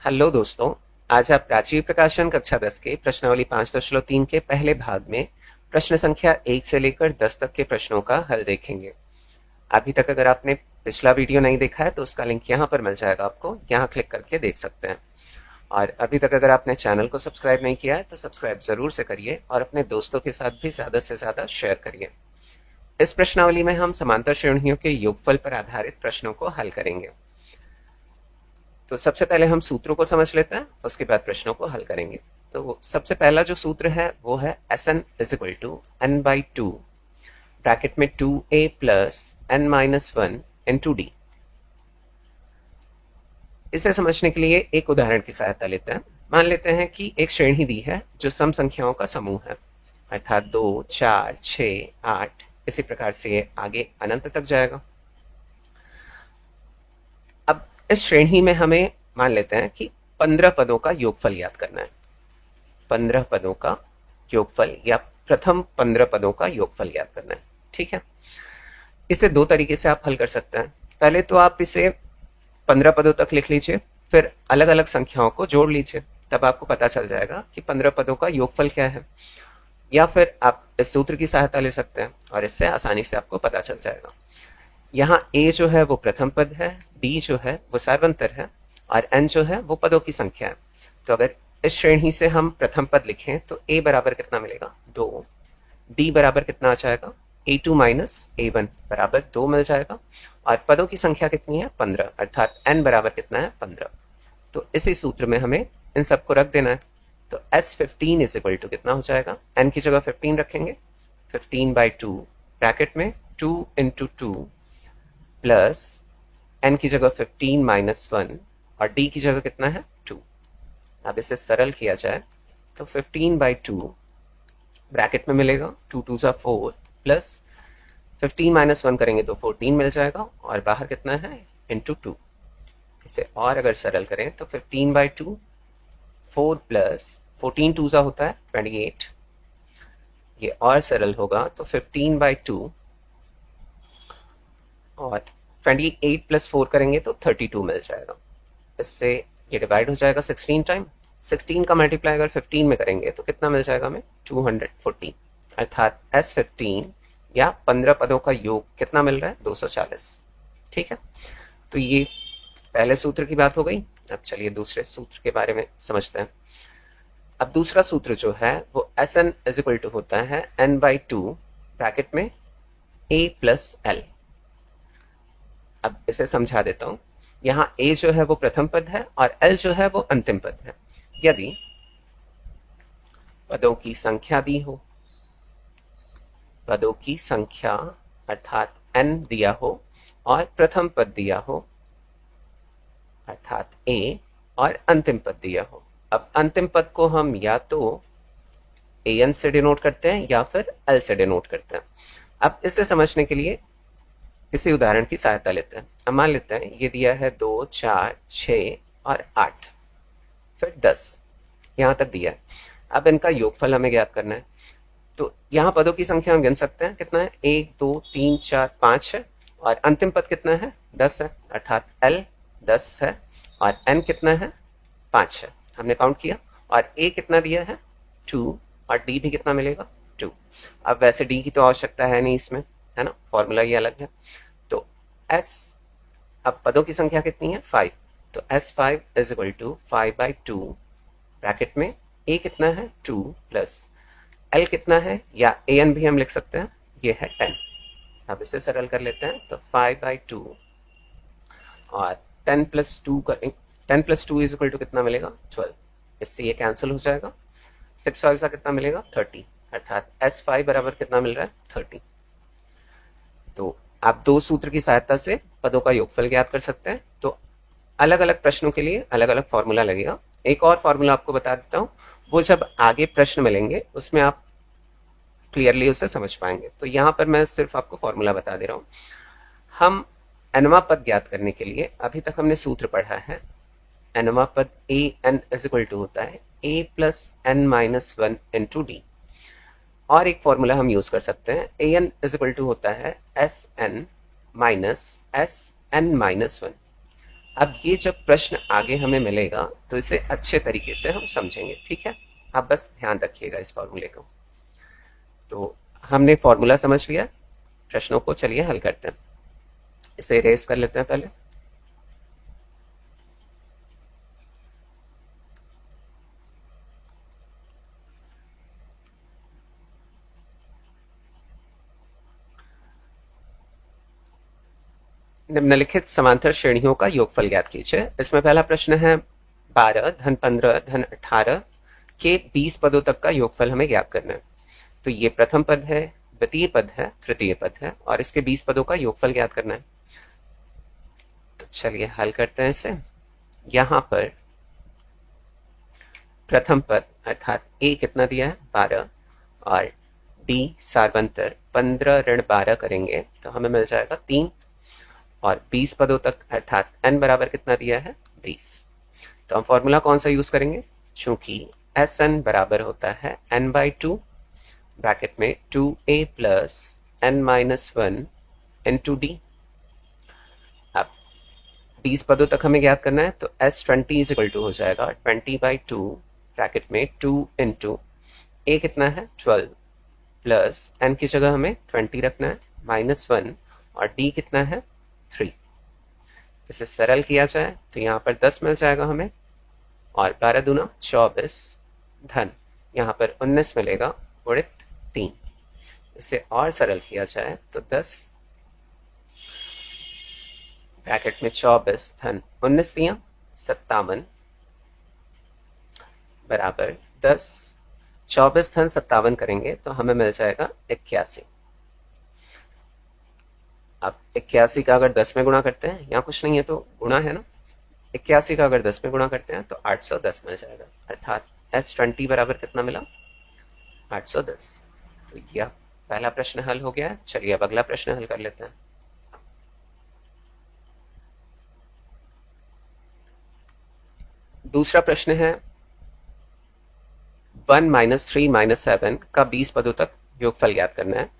Hello दोस्तों। आज आप प्राचीर प्रकाशन कक्षा 10 के प्रश्नावली 5.3 के पहले भाग में प्रश्न संख्या 1 से लेकर 10 तक के प्रश्नों का हल देखेंगे। अभी तक अगर आपने पिछला वीडियो नहीं देखा है तो उसका लिंक यहाँ पर मिल जाएगा, आपको यहाँ क्लिक करके देख सकते हैं। और अभी तक अगर आपने चैनल को सब्सक्राइब नहीं किया है तो सब्सक्राइब जरूर से करिए और अपने दोस्तों के साथ भी ज्यादा से ज्यादा शेयर करिए। इस प्रश्नावली में हम समांतर श्रेणियों के योगफल पर आधारित प्रश्नों को हल करेंगे। तो सबसे पहले हम सूत्रों को समझ लेते हैं, उसके बाद प्रश्नों को हल करेंगे। तो सबसे पहला जो सूत्र है वो है Sn is equal to n by two bracket में 2a plus n minus one into D. इसे समझने के लिए एक उदाहरण की सहायता लेते हैं। मान लेते हैं कि एक श्रेणी दी है जो सम संख्याओं का समूह है, अर्थात 2, 4, 6, 8, इसी प्रकार से ये आगे अनंत तक जाएगा। अब इस श्रेणी में हमें मान लेते हैं कि 15 पदों का योगफल याद करना है। 15 पदों का योगफल या प्रथम 15 पदों का योगफल याद करना है। ठीक है, इसे दो तरीके से आप हल कर सकते हैं। पहले तो आप इसे 15 पदों तक लिख लीजिए, फिर अलग अलग संख्याओं को जोड़ लीजिए, तब आपको पता चल जाएगा कि 15 पदों का योगफल क्या है। या फिर आप इस सूत्र की सहायता ले सकते हैं और इससे आसानी से आपको पता चल जाएगा। यहाँ a जो है वो प्रथम पद है, d जो है वो सार्वंतर है और n जो है वो पदों की संख्या है। तो अगर इस श्रेणी से हम प्रथम पद लिखें तो a बराबर कितना मिलेगा, 2। d बराबर कितना आ जाएगा, a2 माइनस a1 बराबर 2 मिल जाएगा। और पदों की संख्या कितनी है, 15, अर्थात n बराबर कितना है, 15। तो इसी सूत्र में हमें इन सबको रख देना है। तो S15 इज इक्वल टू कितना हो जाएगा, n की जगह 15 रखेंगे, 15 बाई 2 ब्रैकेट में 2 इंटू 2 प्लस n की जगह 15 माइनस 1 और d की जगह कितना है, 2। अब इसे सरल किया जाए तो 15 बाई 2 ब्रैकेट में मिलेगा 2 2 सा 4 प्लस 15 माइनस 1 करेंगे तो 14 मिल जाएगा और बाहर कितना है, इंटू 2। इसे और अगर सरल करें तो 15 बाई 2 4 प्लस 14 2 सा होता है 28। ये और सरल होगा तो 15 बाई 2 और 28 प्लस 4 करेंगे तो 32 मिल जाएगा। इससे ये डिवाइड हो जाएगा 16 टाइम। 16 का मल्टीप्लाई अगर 15 में करेंगे तो कितना मिल जाएगा हमें, 240। अर्थात S15 या 15 पदों का योग कितना मिल रहा है, 240। ठीक है, तो ये पहले सूत्र की बात हो गई। अब चलिए दूसरे सूत्र के बारे में समझते हैं। अब दूसरा सूत्र जो है वो Sn इज इक्वल टू होता है n बाई टू ब्रैकेट में a प्लस l। अब इसे समझा देता हूं। यहाँ a जो है वो प्रथम पद है और l जो है वो अंतिम पद है। यदि पदों की संख्या दी हो, पदों की संख्या अर्थात n दिया हो और प्रथम पद दिया हो अर्थात a और अंतिम पद दिया हो। अब अंतिम पद को हम या तो an से डिनोट करते हैं या फिर l से डिनोट करते हैं। अब इसे समझने के लिए इसी उदाहरण की सहायता लेते हैं। अब मान लेते हैं ये दिया है 2, 4, 6 और 8, फिर 10, यहां तक दिया है। अब इनका योगफल हमें ज्ञात करना है। तो यहाँ पदों की संख्या हम गिन सकते हैं, कितना है, 1, 2, 3, 4, 5 है और अंतिम पद कितना है, 10 है। अर्थात L 10 है और N कितना है, 5 है। हमने काउंट किया और A कितना दिया है, 2 और D भी कितना मिलेगा, 2। अब वैसे D की तो आवश्यकता है नहीं इसमें, है ना, फॉर्मूला ये अलग है। तो S, अब पदों की संख्या कितनी है, 5। तो S5 is equal to 5 by 2 bracket में A कितना है, 2 प्लस L कितना है, या AN भी हम लिख सकते हैं, ये है 10। अब इसे सरल कर लेते हैं तो 5 बाई 2 और 10 प्लस 2 करेंगे, 10 प्लस 2 इज इक्वल टू कितना मिलेगा, 12। इससे ये कैंसिल हो जाएगा, 6 5 सा कितना मिलेगा, 30। अर्थात S5 बराबर कितना मिल रहा है, 30। तो आप दो सूत्र की सहायता से पदों का योगफल ज्ञात कर सकते हैं। तो अलग अलग प्रश्नों के लिए अलग अलग फॉर्मूला लगेगा। एक और फॉर्मूला आपको बता देता हूं, वो जब आगे प्रश्न मिलेंगे उसमें आप क्लियरली उसे समझ पाएंगे। तो यहां पर मैं सिर्फ आपको फॉर्मूला बता दे रहा हूं। हम nवां पद ज्ञात करने के लिए अभी तक हमने सूत्र पढ़ा है, nवां पद an इज इक्वल टू होता है a plus n minus 1 into D. और एक फॉर्मूला हम यूज कर सकते हैं, an इज इक्वल टू होता है Sn माइनस Sn माइनस 1। अब ये जब प्रश्न आगे हमें मिलेगा तो इसे अच्छे तरीके से हम समझेंगे, ठीक है। आप बस ध्यान रखिएगा इस फॉर्मूले को। तो हमने फॉर्मूला समझ लिया, प्रश्नों को चलिए हल करते हैं। इसे इरेज कर लेते हैं पहले। निम्नलिखित समांतर श्रेणियों का योगफल ज्ञात कीजिए। इसमें पहला प्रश्न है 12 धन 15 धन 18 के 20 पदों तक का योगफल हमें ज्ञात करना है। तो ये प्रथम पद है, द्वितीय पद है, तृतीय पद है और इसके 20 पदों का योगफल ज्ञात करना है। तो चलिए हल करते हैं इसे। यहां पर प्रथम पद अर्थात ए कितना दिया है 12 और डी सार्वंतर 15 ऋण 12 करेंगे तो हमें मिल जाएगा 3 और 20 पदों तक अर्थात n बराबर कितना दिया है 20। तो हम फॉर्मूला कौन सा यूज करेंगे, चूंकि एस एन बराबर होता है n/2 ब्रैकेट में 2a plus n-1 into d। अब 20 पदों तक हमें ज्ञात करना है तो S20 इज इक्वल टू हो जाएगा 20/2 ब्रैकेट में 2 इंटू a कितना है 12 प्लस n की जगह हमें 20 रखना है -1 और d कितना है 3। इसे सरल किया जाए तो यहाँ पर 10 मिल जाएगा हमें और 12 दूना 24 धन यहाँ पर 19 मिलेगा गुणित 3। इसे और सरल किया जाए तो 10 ब्रैकेट में 24 धन 19 दिया 57 बराबर 10। 24 धन 57 करेंगे तो हमें मिल जाएगा 81। अब 81 का अगर 10 में गुणा करते हैं, यहाँ कुछ नहीं है तो गुणा है ना, 81 का अगर 10 में गुणा करते हैं तो 810 मिल जाएगा अर्थात S20 बराबर कितना मिला 810। तो यह पहला प्रश्न हल हो गया है। चलिए अब अगला प्रश्न हल कर लेते हैं। दूसरा प्रश्न है 1 - 3 - 7 का 20 पदों तक योगफल ज्ञात करना है।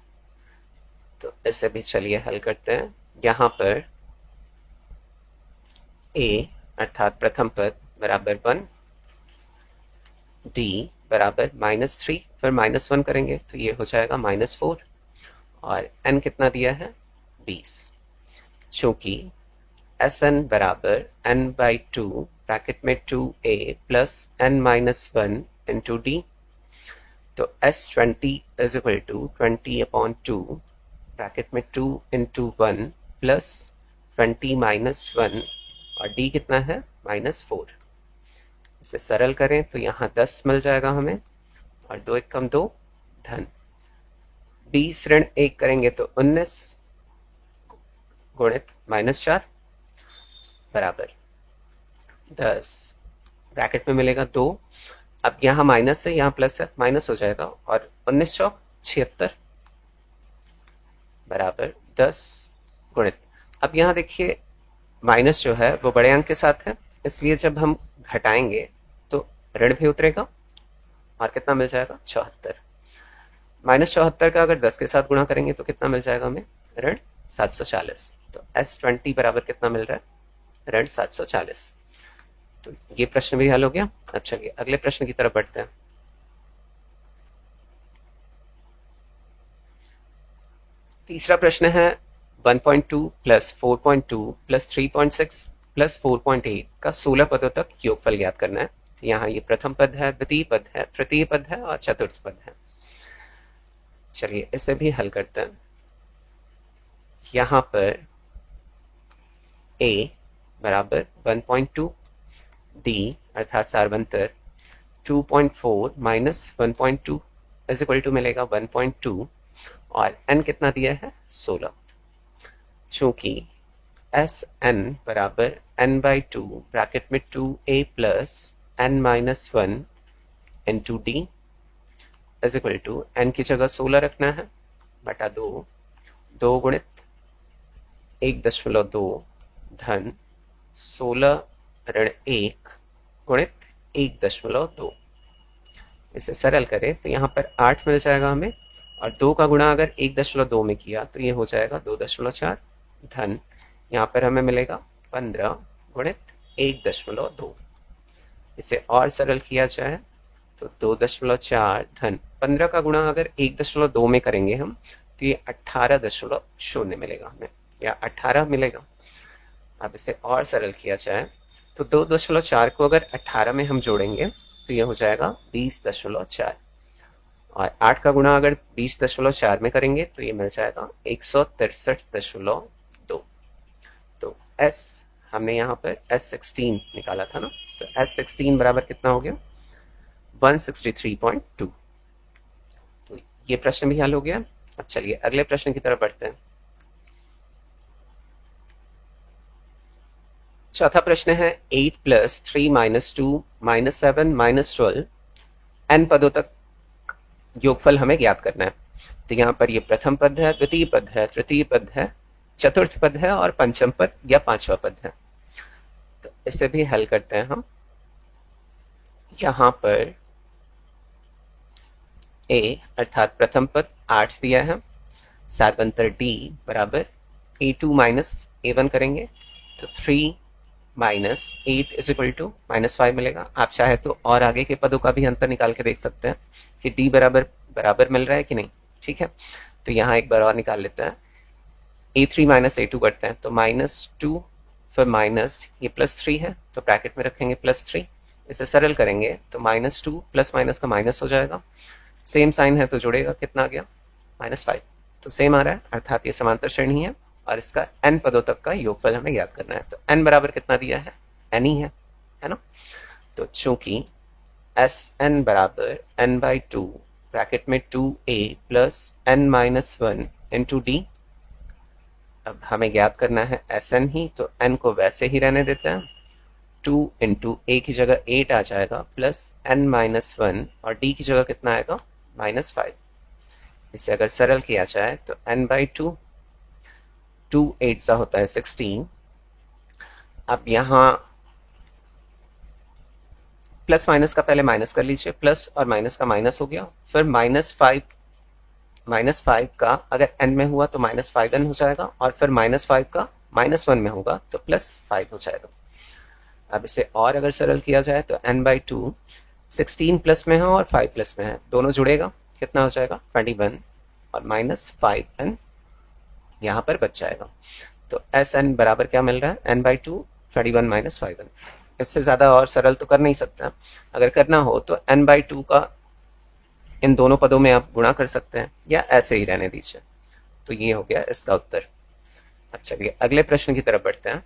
तो इसे भी चलिए हल करते हैं। यहां पर a अर्थात प्रथम पद बराबर 1, d बराबर -3 फिर -1 करेंगे तो ये हो जाएगा -4 और n कितना दिया है 20। चूंकि Sn बराबर n/2 ब्रैकेट में 2a plus n-1 into d। तो S20 is equal to 20/2 bracket में 2 इंटू 1 प्लस 20 -1 और d कितना है -4। इसे सरल करें तो यहाँ 10 मिल जाएगा हमें और 2 एक कम 2 धन 20 ऋण 1 करेंगे तो 19 गुणित -4 बराबर 10 ब्रैकेट में मिलेगा 2। अब यहाँ माइनस है यहाँ प्लस है, माइनस हो जाएगा और 19 चौक 76 बराबर 10 गुणित। अब यहाँ देखिए माइनस जो है वो बड़े अंक के साथ है, इसलिए जब हम घटाएंगे तो ऋण भी उतरेगा और कितना मिल जाएगा 74। -74 का अगर 10 के साथ गुणा करेंगे तो कितना मिल जाएगा हमें ऋण 740। तो S20 बराबर कितना मिल रहा है ऋण 740। तो ये प्रश्न भी हल हो गया। अब चलिए अगले प्रश्न की तरफ बढ़ते हैं। तीसरा प्रश्न है 1.2 प्लस 4.2 प्लस 3.6 प्लस 4.8 का 16 पदों तक योगफल ज्ञात करना है। तो यहाँ ये प्रथम पद है, द्वितीय पद है, तृतीय पद है और चतुर्थ पद है। चलिए इसे भी हल करते हैं। यहाँ पर a बराबर 1.2, d अर्थात सार्वंतर 2.4 माइनस 1.2 इज इक्वल टू मिलेगा 1.2 और n कितना दिया है 16। चूंकि एस एन बराबर n/2 ब्रैकेट में 2a plus n-1 into d is equal to n की जगह 16 रखना है बटा 2, 2 गुणित 1.2 धन 16 ऋण 1 गुणित 1.2। इसे सरल करें तो यहाँ पर 8 मिल जाएगा हमें और 2 का गुणा अगर 1.2 में किया तो ये हो जाएगा 2.4 धन यहाँ पर हमें मिलेगा 15 गुणित 1.2। इसे और सरल किया जाए तो 2.4 धन 15 का गुणा अगर 1.2 में करेंगे हम तो ये 18.0 मिलेगा हमें, या 18 मिलेगा। अब इसे और सरल किया जाए तो 2.4 को अगर 18 में हम जोड़ेंगे तो ये हो जाएगा 20.4, और 8 का गुणा अगर 20.4 में करेंगे तो ये मिल जाएगा 163.2। तो S हमने यहाँ पर S16 निकाला था ना, तो S16 बराबर कितना हो गया 163.2। तो ये प्रश्न भी हल हो गया। अब चलिए अगले प्रश्न की तरफ बढ़ते हैं। चौथा प्रश्न है 8 + 3 - 2 - 7 - 12 n पदों तक योगफल हमें ज्ञात करना है। तो यहाँ पर ये प्रथम पद है, द्वितीय पद है, तृतीय पद है, चतुर्थ पद है और पंचम पद या पांचवा पद है। तो इसे भी हल करते हैं हम। यहाँ पर a अर्थात प्रथम पद 8 दिया है, सार्वंतर d बराबर a2 - a1 करेंगे तो 3 - 8 = -5 मिलेगा। आप चाहे तो और आगे के पदों का भी अंतर निकाल के देख सकते हैं कि d बराबर बराबर मिल रहा है कि नहीं। ठीक है, तो यहाँ एक बार और निकाल लेते हैं। a3 - a2 करते हैं तो -2, फिर माइनस ये +3 है तो ब्रैकेट में रखेंगे +3। इसे सरल करेंगे तो -2 प्लस माइनस का माइनस हो जाएगा, सेम साइन है तो जुड़ेगा, कितना आ गया -5। तो सेम आ रहा है, अर्थात ये समांतर श्रेणी है और इसका n पदों तक का योगफल हमें ज्ञात करना है। तो n बराबर कितना दिया है, n ही है ना। तो चूंकि Sn बराबर n/2 ब्रैकेट में 2a + n - 1 इंटू d। अब हमें ज्ञात करना है Sn ही, तो n को वैसे ही रहने देते हैं। 2 इंटू a की जगह 8 आ जाएगा प्लस n - 1 और d की जगह कितना आएगा -5। इसे अगर सरल किया जाए तो n/2, 2 8 सा होता है 16। अब यहाँ प्लस माइनस का पहले माइनस कर लीजिए, प्लस और माइनस का माइनस हो गया, फिर -5 का अगर n में हुआ तो -5n हो जाएगा, और फिर -5 का -1 में होगा तो +5 हो जाएगा। अब इसे और अगर सरल किया जाए तो n/2 16 प्लस में है और 5 प्लस में है, दोनों जुड़ेगा, कितना हो जाएगा 21, और -5n यहाँ पर बच जाएगा। तो Sn बराबर क्या मिल रहा है, n/2 21 - 5n। इससे ज़्यादा और सरल तो कर नहीं सकता। अगर करना हो तो n/2 का इन दोनों पदों में आप गुणा कर सकते हैं या ऐसे ही रहने दीजिए। तो ये हो गया इसका उत्तर। अब चलिए अगले प्रश्न की तरफ बढ़ते हैं।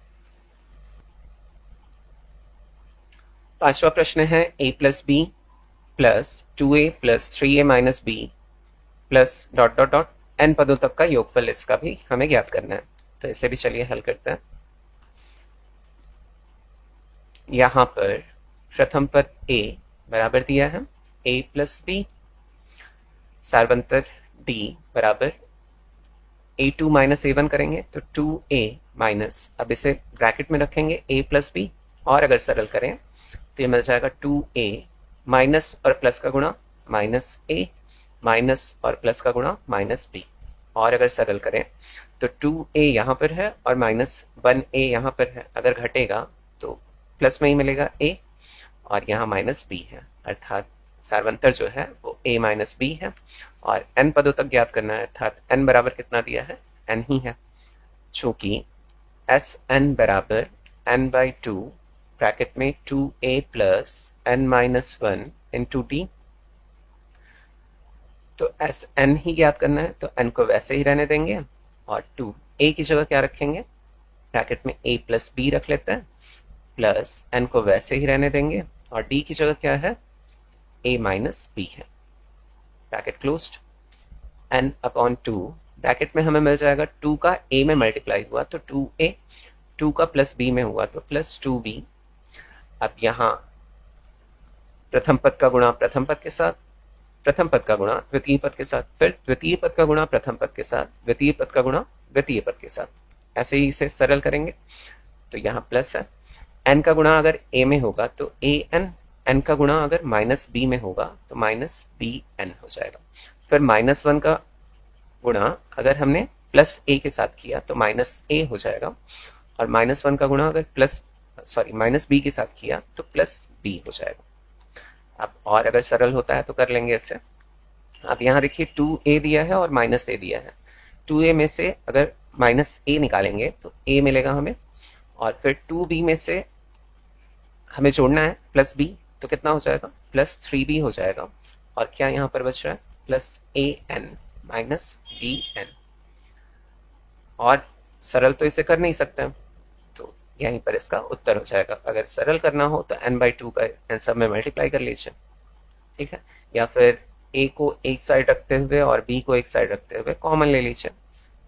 पांचवा प्रश्न है a + b + 2a + 3a - b plus ... n पदों तक का योगफल इसका भी हमें ज्ञात करना है। तो इसे भी चलिए हल करते हैं। यहाँ पर प्रथम पद a बराबर दिया है a + b, सार्वंतर d बराबर a2 - a1 करेंगे तो 2a माइनस, अब इसे ब्रैकेट में रखेंगे a + b, और अगर सरल करें तो ये मिल जाएगा 2a माइनस और प्लस का गुणा -a माइनस और प्लस का गुणा -b, और अगर सरल करें तो 2a यहाँ पर है और -1a यहाँ पर है, अगर घटेगा तो प्लस में ही मिलेगा a, और यहाँ -b है, अर्थात सार्वंतर जो है वो a - b है। और n पदों तक ज्ञात करना है, अर्थात n बराबर कितना दिया है, n ही है। चूंकि Sn बराबर n/2 ब्रैकेट में 2a + n - 1 इंटू d, तो Sn ही ज्ञात करना है, तो n को वैसे ही रहने देंगे, और 2a की जगह क्या रखेंगे, ब्रैकेट में a + b रख लेते हैं, प्लस n को वैसे ही रहने देंगे, और d की जगह क्या है, a - b है, ब्रैकेट क्लोज्ड। n/2 ब्रैकेट में हमें मिल जाएगा 2 का a में मल्टीप्लाई हुआ तो 2a, 2 का प्लस b में हुआ तो +2b। अब यहाँ प्रथम पद का गुणा प्रथम पद के साथ, प्रथम पद का गुणा द्वितीय पद के साथ, फिर द्वितीय पद का गुणा प्रथम पद के साथ, द्वितीय पद का गुणा द्वितीय पद के साथ, ऐसे ही इसे सरल करेंगे। तो यहाँ प्लस है, n का गुणा अगर a में होगा तो an, n का गुणा अगर -b में होगा तो -bn हो जाएगा। फिर -1 का गुणा अगर हमने +a के साथ किया तो -a हो जाएगा, और -1 का गुणा अगर सॉरी माइनस बी के साथ किया तो प्लस बी हो जाएगा। अब और अगर सरल होता है तो कर लेंगे इससे। अब यहाँ देखिए 2a दिया है और माइनस ए दिया है। 2a में से अगर माइनस ए निकालेंगे तो a मिलेगा हमें, और फिर 2b में से हमें जोड़ना है प्लस b, तो कितना हो जाएगा प्लस 3b हो जाएगा। और क्या यहाँ पर बच रहा है plus a n minus b n। और सरल तो इसे कर नहीं सकते हम, तो यहीं पर इसका उत्तर हो जाएगा। अगर सरल करना हो तो n/2 का n सब में मल्टीप्लाई कर लीजिए, ठीक है। या फिर a को एक साइड रखते हुए और b को एक साइड रखते हुए कॉमन ले लीजिए,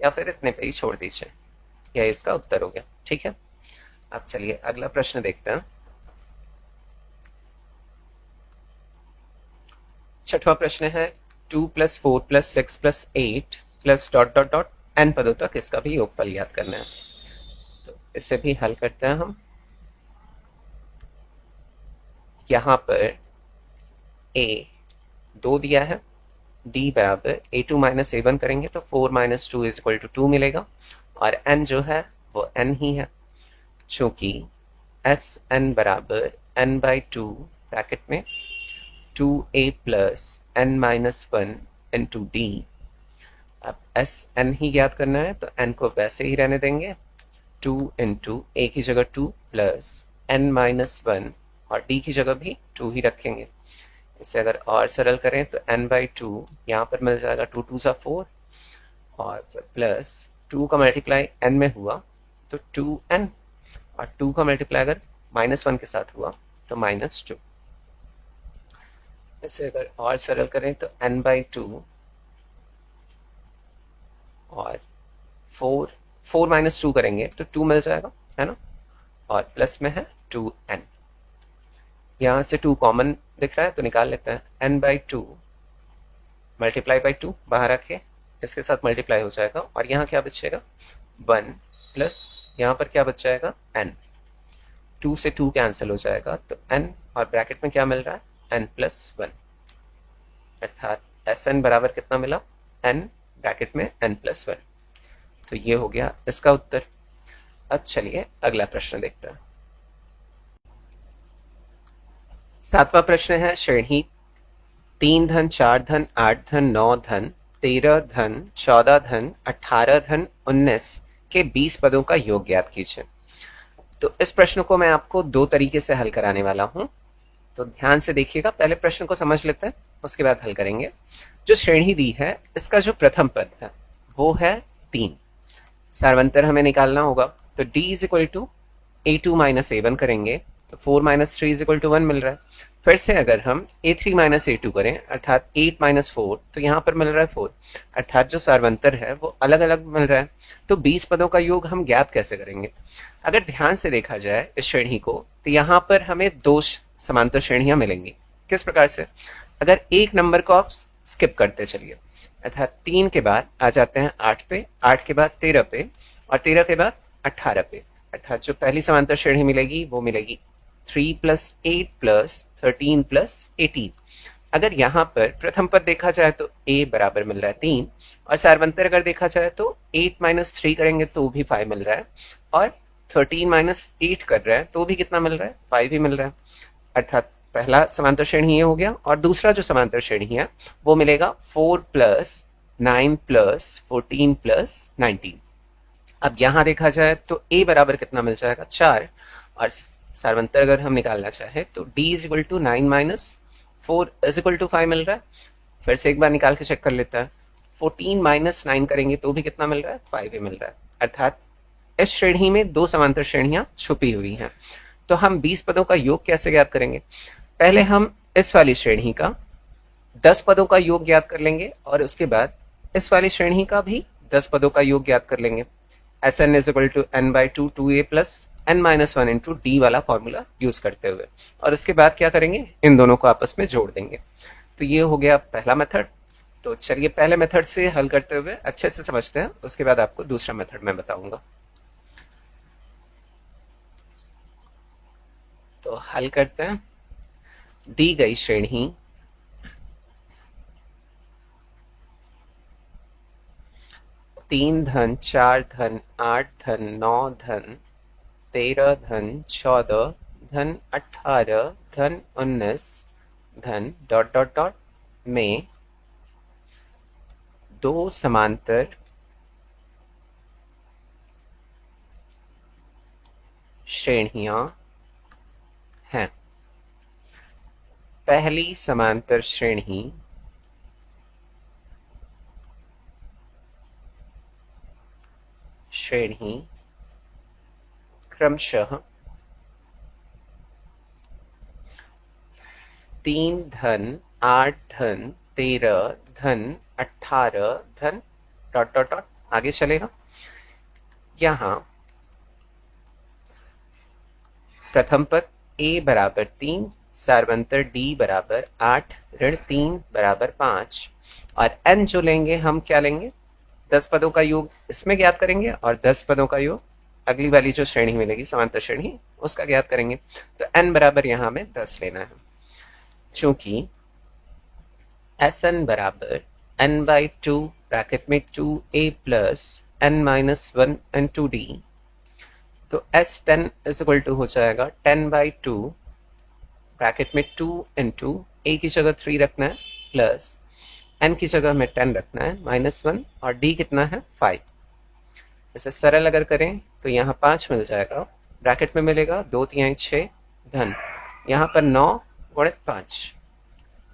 या फिर इतने पे ही छोड़ दीजिए। यह इसका उत्तर हो गया, ठीक है। अब चलिए अगला प्रश्न देखते हैं। छठवां प्रश्न है 2 + 4 + 6 + 8 plus dot dot dot n पदों तक इसका भी योगफल ज्ञात करना है। तो इसे भी हल करते हैं हम। यहां पर a 2 दिया है, d बराबर a2 - a1 करेंगे तो 4 - 2 = 2 मिलेगा, और n जो है वो n ही है, चूंकि Sn बराबर n/2 ब्रैकेट में 2a + n-1 इंटू d। अब Sn ही ज्ञात करना है तो n को वैसे ही रहने देंगे, 2 इंटू a की जगह 2 प्लस n-1 और d की जगह भी 2 ही रखेंगे। इसे अगर और सरल करें तो n/2 यहाँ पर मिल जाएगा 2 2 सा 4, और प्लस 2 का मल्टीप्लाई n में हुआ तो 2n, और 2 का मल्टीप्लाई अगर -1 के साथ हुआ तो -2। इसे अगर और सरल करें तो n/2 और 4 - 2 करेंगे तो 2 मिल जाएगा, है ना, और प्लस में है 2n। यहाँ से 2 कॉमन दिख रहा है तो निकाल लेते हैं। n/2 मल्टीप्लाई बाई 2 बाहर रखे, इसके साथ मल्टीप्लाई हो जाएगा, और यहाँ क्या बचेगा 1 प्लस यहाँ पर क्या बच जाएगा n। 2 से 2 कैंसिल हो जाएगा तो n, और ब्रैकेट में क्या मिल रहा है n+1, अर्थात Sn बराबर कितना मिला n ब्रैकेट में n+1। तो ये हो गया इसका उत्तर। अब चलिए अगला प्रश्न देखते हैं। सातवां प्रश्न है श्रेणी 3 धन 4 धन 8 धन 9 धन 13 धन 14 धन 18 धन 19 के 20 पदों का योग ज्ञात कीजिए। तो इस प्रश्न को मैं आपको दो तरीके से हल कराने वाला हूं, तो ध्यान से देखिएगा। पहले प्रश्न को समझ लेते हैं, उसके बाद हल करेंगे। जो श्रेणी दी है इसका जो प्रथम पद है वो है 3। सार्वंतर हमें निकालना होगा, तो d = a2 - a1 करेंगे तो 4 - 3 = 1 मिल रहा है। फिर से अगर हम a3 - a2 करें अर्थात 8 - 4, तो यहाँ पर मिल रहा है 4, अर्थात जो सार्वंतर है वो अलग अलग मिल रहा है। तो 20 पदों का योग हम ज्ञात कैसे करेंगे? अगर ध्यान से देखा जाए इस श्रेणी को, तो यहाँ पर हमें 2 समांतर श्रेणियां मिलेंगी। किस प्रकार से? अगर एक नंबर को आप स्किप करते चलिए, अर्थात 3 के बाद आ जाते हैं 8 पे, 8 के बाद 13 पे, और 13 के बाद 18 पे, अर्थात जो पहली समांतर श्रेणी मिलेगी वो मिलेगी 3 + 8 + 13 + 18। अगर यहाँ पर प्रथम पद देखा जाए तो a बराबर मिल रहा है 3, और सार्वंतर अगर देखा जाए तो 8 - 3 करेंगे तो भी 5 मिल रहा है, और 13 - 8 कर रहा है तो भी कितना मिल रहा है 5 ही मिल रहा है। अर्थात पहला समांतर श्रेणी ये हो गया, और दूसरा जो समांतर श्रेणी है वो मिलेगा 4 + 9 + 14 + 19। अब यहां देखा जाए तो a बराबर कितना मिल जाएगा 4, और सार्वंतर अगर हम निकालना चाहे तो d = 9 - 4 = 5 मिल रहा है। फिर से एक बार निकाल के चेक कर लेता है, 14 - 9 करेंगे तो भी कितना मिल रहा है 5 ही मिल रहा है। अर्थात इस श्रेणी में 2 समांतर श्रेणियां छुपी हुई हैं। तो हम 20 पदों का योग कैसे ज्ञात करेंगे? पहले हम इस वाली श्रेणी का 10 पदों का योग ज्ञात कर लेंगे, और उसके बाद इस वाली श्रेणी का भी 10 पदों का योग ज्ञात कर लेंगे। Sn = n/2 2a + n-1 into d वाला फॉर्मूला यूज करते हुए, और उसके बाद क्या करेंगे, इन दोनों को आपस में जोड़ देंगे। तो ये हो गया पहला मेथड। तो चलिए पहले मेथड से हल करते हुए अच्छे से समझते हैं, उसके बाद आपको दूसरा मेथड मैं बताऊंगा। तो हल करते हैं। दी गई श्रेणी 3 धन 4 धन 8 धन 9 धन 13 धन 14 धन 18 धन 19 धन डॉट डॉट डॉट में दो समांतर श्रेणियां हैं। पहली समांतर श्रेणी क्रमशः 3 धन 8 धन 13 धन 18 धन डॉट डॉट डॉट आगे चलेगा। यहां प्रथम पद a बराबर 3, सार्वंतर d बराबर 8, ऋण 3 बराबर 5 और n जो लेंगे हम क्या लेंगे, 10 पदों का योग इसमें ज्ञात करेंगे और 10 पदों का योग अगली वाली जो श्रेणी मिलेगी समांतर श्रेणी उसका ज्ञात करेंगे। तो n बराबर यहां हमें 10 लेना है। चूंकि Sn बराबर n/2 ब्रैकेट में 2a plus n-1 and 2d, तो S10 इज इक्वल टू हो जाएगा 10/2 ब्रैकेट में 2 इंटू a की जगह 3 रखना है प्लस n की जगह में 10 रखना है -1 और d कितना है 5। इसे सरल अगर करें तो यहाँ 5 मिल जाएगा, ब्रैकेट में मिलेगा 2 3 6 धन यहाँ पर 9 गुणित 5।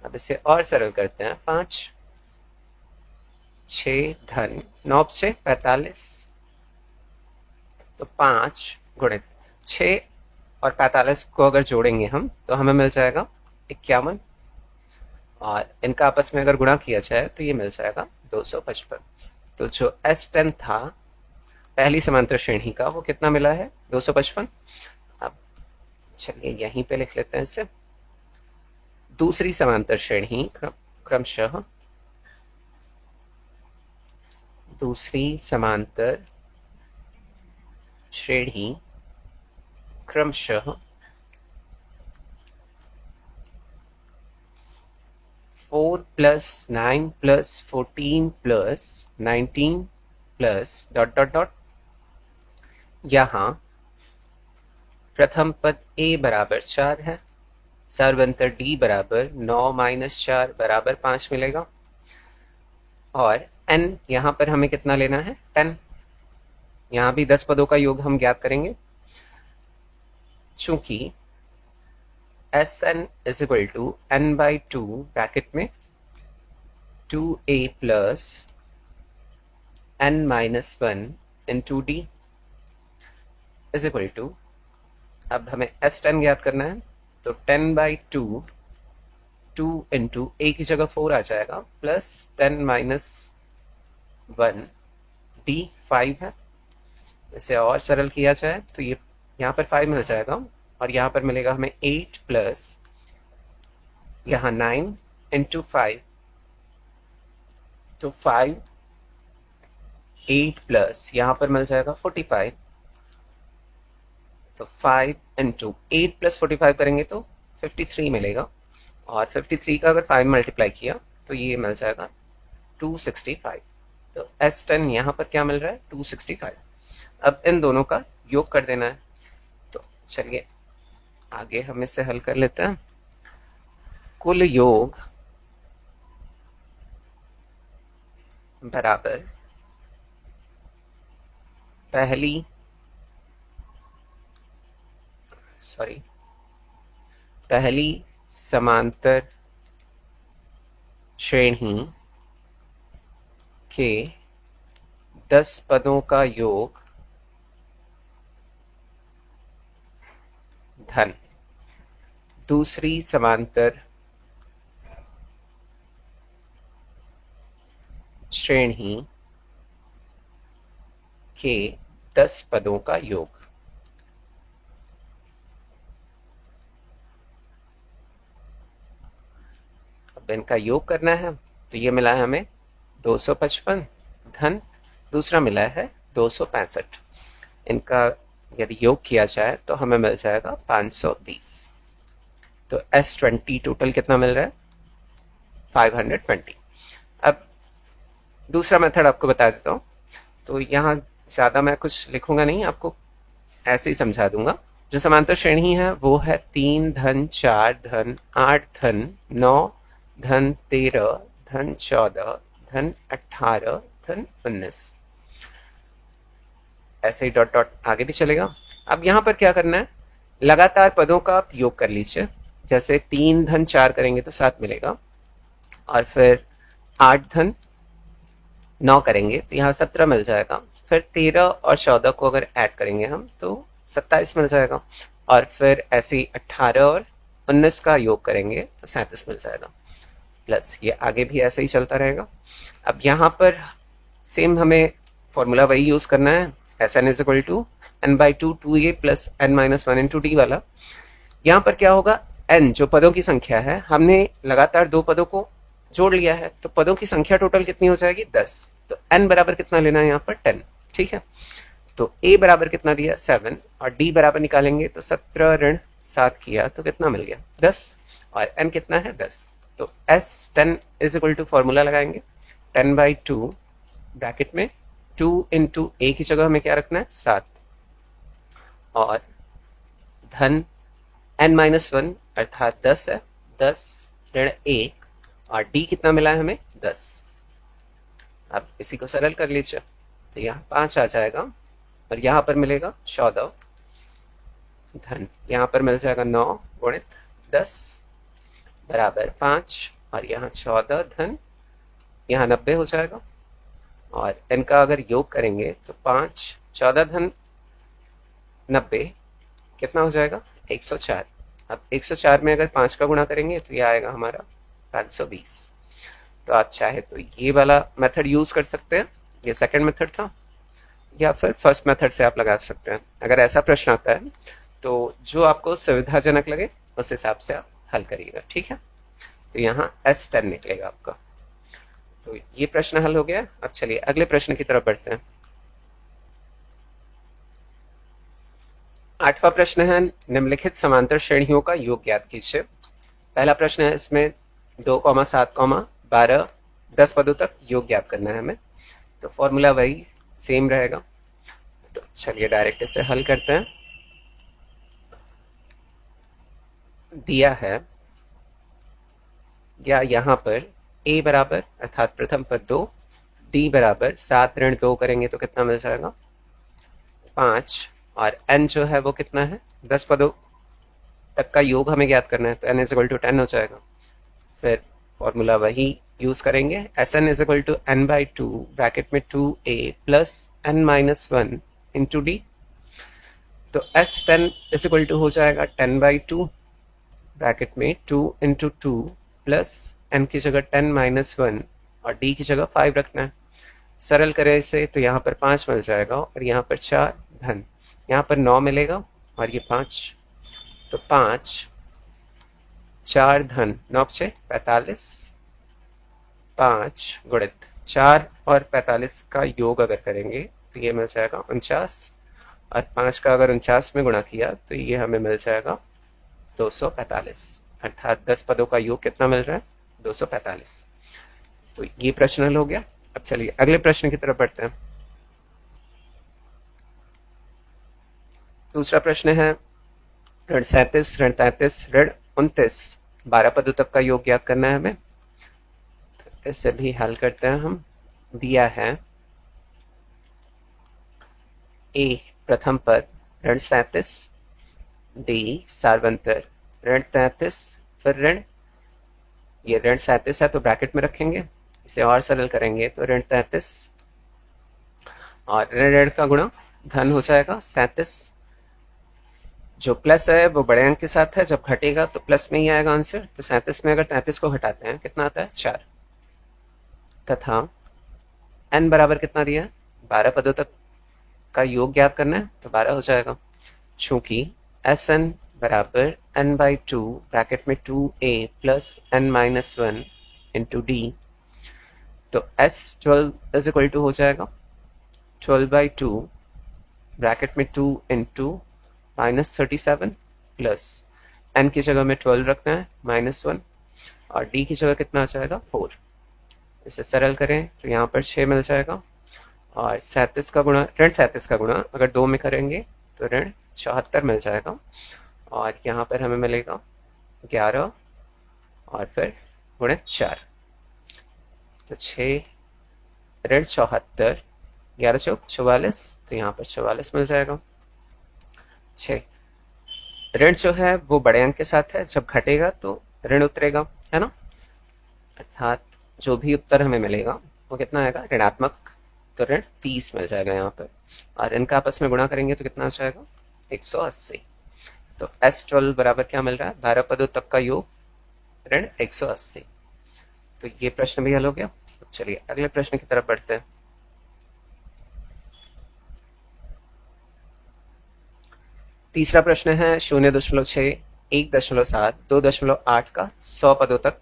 अब इसे और सरल करते हैं, 5 6 धन 9 से 45, तो 5 गुणित 6 और 45 को अगर जोड़ेंगे हम तो हमें मिल जाएगा 51 और इनका आपस में अगर गुणा किया जाए तो ये मिल जाएगा 255। तो जो S10 था पहली समांतर श्रेणी का वो कितना मिला है, 255। अब चलिए यहीं पे लिख लेते हैं इसे। दूसरी समांतर श्रेणी क्रमशः दूसरी समांतर श्रेणी क्रमशः 4 + 9 + 14 + 19 प्लस डॉट डॉट डॉट। यहां प्रथम पद a बराबर 4 है, सार्वंतर d बराबर 9 - 4 बराबर 5 मिलेगा और n यहां पर हमें कितना लेना है 10। यहां भी 10 पदों का योग हम ज्ञात करेंगे। चूंकि Sn is equal to n/2 bracket में 2a plus n-1 into d is equal to, अब हमें S10 ज्ञात करना है तो 10/2 2 इंटू a की जगह 4 आ जाएगा प्लस 10-1 d 5 है। इसे और सरल किया जाए तो ये यहाँ पर 5 मिल जाएगा और यहाँ पर मिलेगा हमें 8 प्लस यहाँ 9 इंटू 5, तो 5 8 प्लस यहाँ पर मिल जाएगा 45, तो 5 इंटू 8 + 45 करेंगे तो 53 मिलेगा और 53 का अगर 5 मल्टीप्लाई किया तो ये मिल जाएगा 265। तो S10 यहाँ पर क्या मिल रहा है 265। अब इन दोनों का योग कर देना है। तो चलिए आगे हम इसे हल कर लेते हैं। कुल योग बराबर पहली समांतर श्रेणी के 10 पदों का योग धन दूसरी समांतर श्रेणी के 10 पदों का योग। अब इनका योग करना है तो ये मिला है हमें 255 धन दूसरा मिला है 265। इनका यदि योग किया जाए तो हमें मिल जाएगा 520। तो S20 टोटल कितना मिल रहा है 520। अब दूसरा मेथड आपको बता देता हूँ। तो यहाँ ज़्यादा मैं कुछ लिखूंगा नहीं, आपको ऐसे ही समझा दूंगा। जो समांतर श्रेणी है वो है 3 धन 4 धन 8 धन 9 धन 13 धन 14 धन 18 धन 19। ऐसे ही डॉट डॉट आगे भी चलेगा। अब यहां पर क्या करना है, लगातार पदों का आप योग कर लीजिए। जैसे 3 धन 4 करेंगे तो 7 मिलेगा, और फिर 8 धन 9 करेंगे तो यहाँ 17 मिल जाएगा। फिर 13 और 14 को अगर ऐड करेंगे हम तो 27 मिल जाएगा, और फिर ऐसे ही 18 और 19 का योग करेंगे तो 37 मिल जाएगा। प्लस ये आगे भी ऐसे ही चलता रहेगा। अब यहाँ पर सेम हमें फॉर्मूला वही यूज करना है, S N is equal to N by two two A plus N minus one into D वाला। यहाँ पर क्या होगा, एन जो पदों की संख्या है, हमने लगातार दो पदों को जोड़ लिया है तो पदों की संख्या टोटल कितनी हो जाएगी 10। तो n बराबर कितना लेना है यहाँ पर 10, ठीक है। तो a बराबर कितना दिया 7, और d बराबर निकालेंगे तो 17 ऋण 7 किया तो कितना मिल गया 10, और n कितना है 10। तो s 10 is equal to formula लगाएंगे 10 बाई 2 ब्रैकेट में 2 इंटू a की जगह हमें क्या रखना है 7, और धन n माइनस वन अर्थात 10 है, 10 ऋण 1, और d कितना मिला है हमें 10। अब इसी को सरल कर लीजिए तो यहाँ 5 आ जाएगा, और यहाँ पर मिलेगा 14 धन यहाँ पर मिल जाएगा 9 गुणित 10 बराबर 5, और यहाँ 14 धन यहाँ 90 हो जाएगा, और इनका अगर योग करेंगे तो 5 14 धन 90 कितना हो जाएगा 104। अब 104 में अगर 5 का गुणा करेंगे तो ये आएगा हमारा 520। तो आप चाहे तो ये वाला मेथड यूज कर सकते हैं, ये सेकंड मेथड था, या फिर फर्स्ट मेथड से आप लगा सकते हैं। अगर ऐसा प्रश्न आता है तो जो आपको सुविधाजनक लगे उस हिसाब से आप हल करिएगा, ठीक है। तो यहाँ S10 निकलेगा आपका। तो ये प्रश्न हल हो गया। अब चलिए अगले प्रश्न की तरफ बढ़ते हैं। 8वां प्रश्न है, निम्नलिखित समांतर श्रेणियों का योग ज्ञात कीजिए। पहला प्रश्न है, इसमें 2, 7, 12, 10 पदों तक योग ज्ञात करना है हमें। तो फॉर्मूला वही सेम रहेगा। तो चलिए डायरेक्ट इसे हल करते हैं। दिया है या यहाँ पर a बराबर अर्थात प्रथम पद 2, d बराबर 7 ऋण 2 करेंगे तो कितना मिल जाएगा 5, और n जो है वो कितना है 10 पदों तक का योग हमें ज्ञात करना है, तो n इज इक्वल टू 10 हो जाएगा। फिर फॉर्मूला वही यूज करेंगे, S N is equal to N by two bracket में 2a plus N minus one into D. तो S10 इज इक्वल टू हो जाएगा 10 बाई टू ब्रैकेट में 2 इंटू टू प्लस n की जगह 10 माइनस वन और d की जगह 5 रखना है। सरल करें इसे तो यहाँ पर 5 मिल जाएगा, और यहाँ पर 4 धन यहाँ पर 9 मिलेगा, और ये 5, तो 5 4 धन 9 से 45, 5 गुणित 4 और 45 का योग अगर करेंगे तो ये मिल जाएगा 49, और 5 का अगर 49 में गुणा किया तो ये हमें मिल जाएगा 245, अर्थात 10 पदों का योग कितना मिल रहा है 245। तो ये प्रश्न हल हो गया। अब चलिए अगले प्रश्न की तरफ बढ़ते हैं। दूसरा प्रश्न है, ऋण 37 ऋण 33 ऋण 29 12 पदों तक का योग ज्ञात करना है हमें। तो इसे भी हल करते हैं हम। दिया है a प्रथम पद ऋण 37, d सार्वंतर ऋण 33, फिर ऋण, ये ऋण 37 है तो ब्रैकेट में रखेंगे, इसे और सरल करेंगे तो ऋण 33 और ऋण ऋण का गुणा धन हो जाएगा 37। जो प्लस है वो बड़े अंक के साथ है, जब घटेगा तो प्लस में ही आएगा आंसर। तो 37 में अगर 33 को घटाते हैं कितना आता है 4, तथा n बराबर कितना दिया है 12 पदों तक का योग ज्ञात करना है, तो 12 हो जाएगा। चूंकि एस एन बराबर n बाई टू ब्रैकेट में 2a plus n minus one into D, तो S12 इज इक्वल टू हो जाएगा 12 बाई टू ब्रैकेट में 2 इंटू माइनस 37 प्लस n की जगह में 12 रखना है माइनस वन, और d की जगह कितना आ जाएगा 4। इसे सरल करें तो यहाँ पर 6 मिल जाएगा, और 37 का गुणा ऋण 37 का गुणा अगर 2 में करेंगे तो ऋण 74 मिल जाएगा। और यहाँ पर हमें मिलेगा 11 और फिर गुणित 4, तो 6 ऋण 74, 11 चौक 44, तो यहाँ पर 44 मिल जाएगा। 6 ऋण जो है वो बड़े अंक के साथ है, जब घटेगा तो ऋण उतरेगा, है ना। अर्थात जो भी उत्तर हमें मिलेगा वो कितना आएगा, ऋणात्मक। तो ऋण 30 मिल जाएगा यहाँ पर, और इनका आपस में गुणा करेंगे तो कितना आ जाएगा, 180। तो S12 बराबर क्या मिल रहा है, 12 पदों तक का योग ऋण 180। तो ये प्रश्न भी हल हो गया। चलिए अगले प्रश्न की तरफ बढ़ते हैं। तीसरा प्रश्न है 0.6, 1.7, 2.8 का 100 पदों तक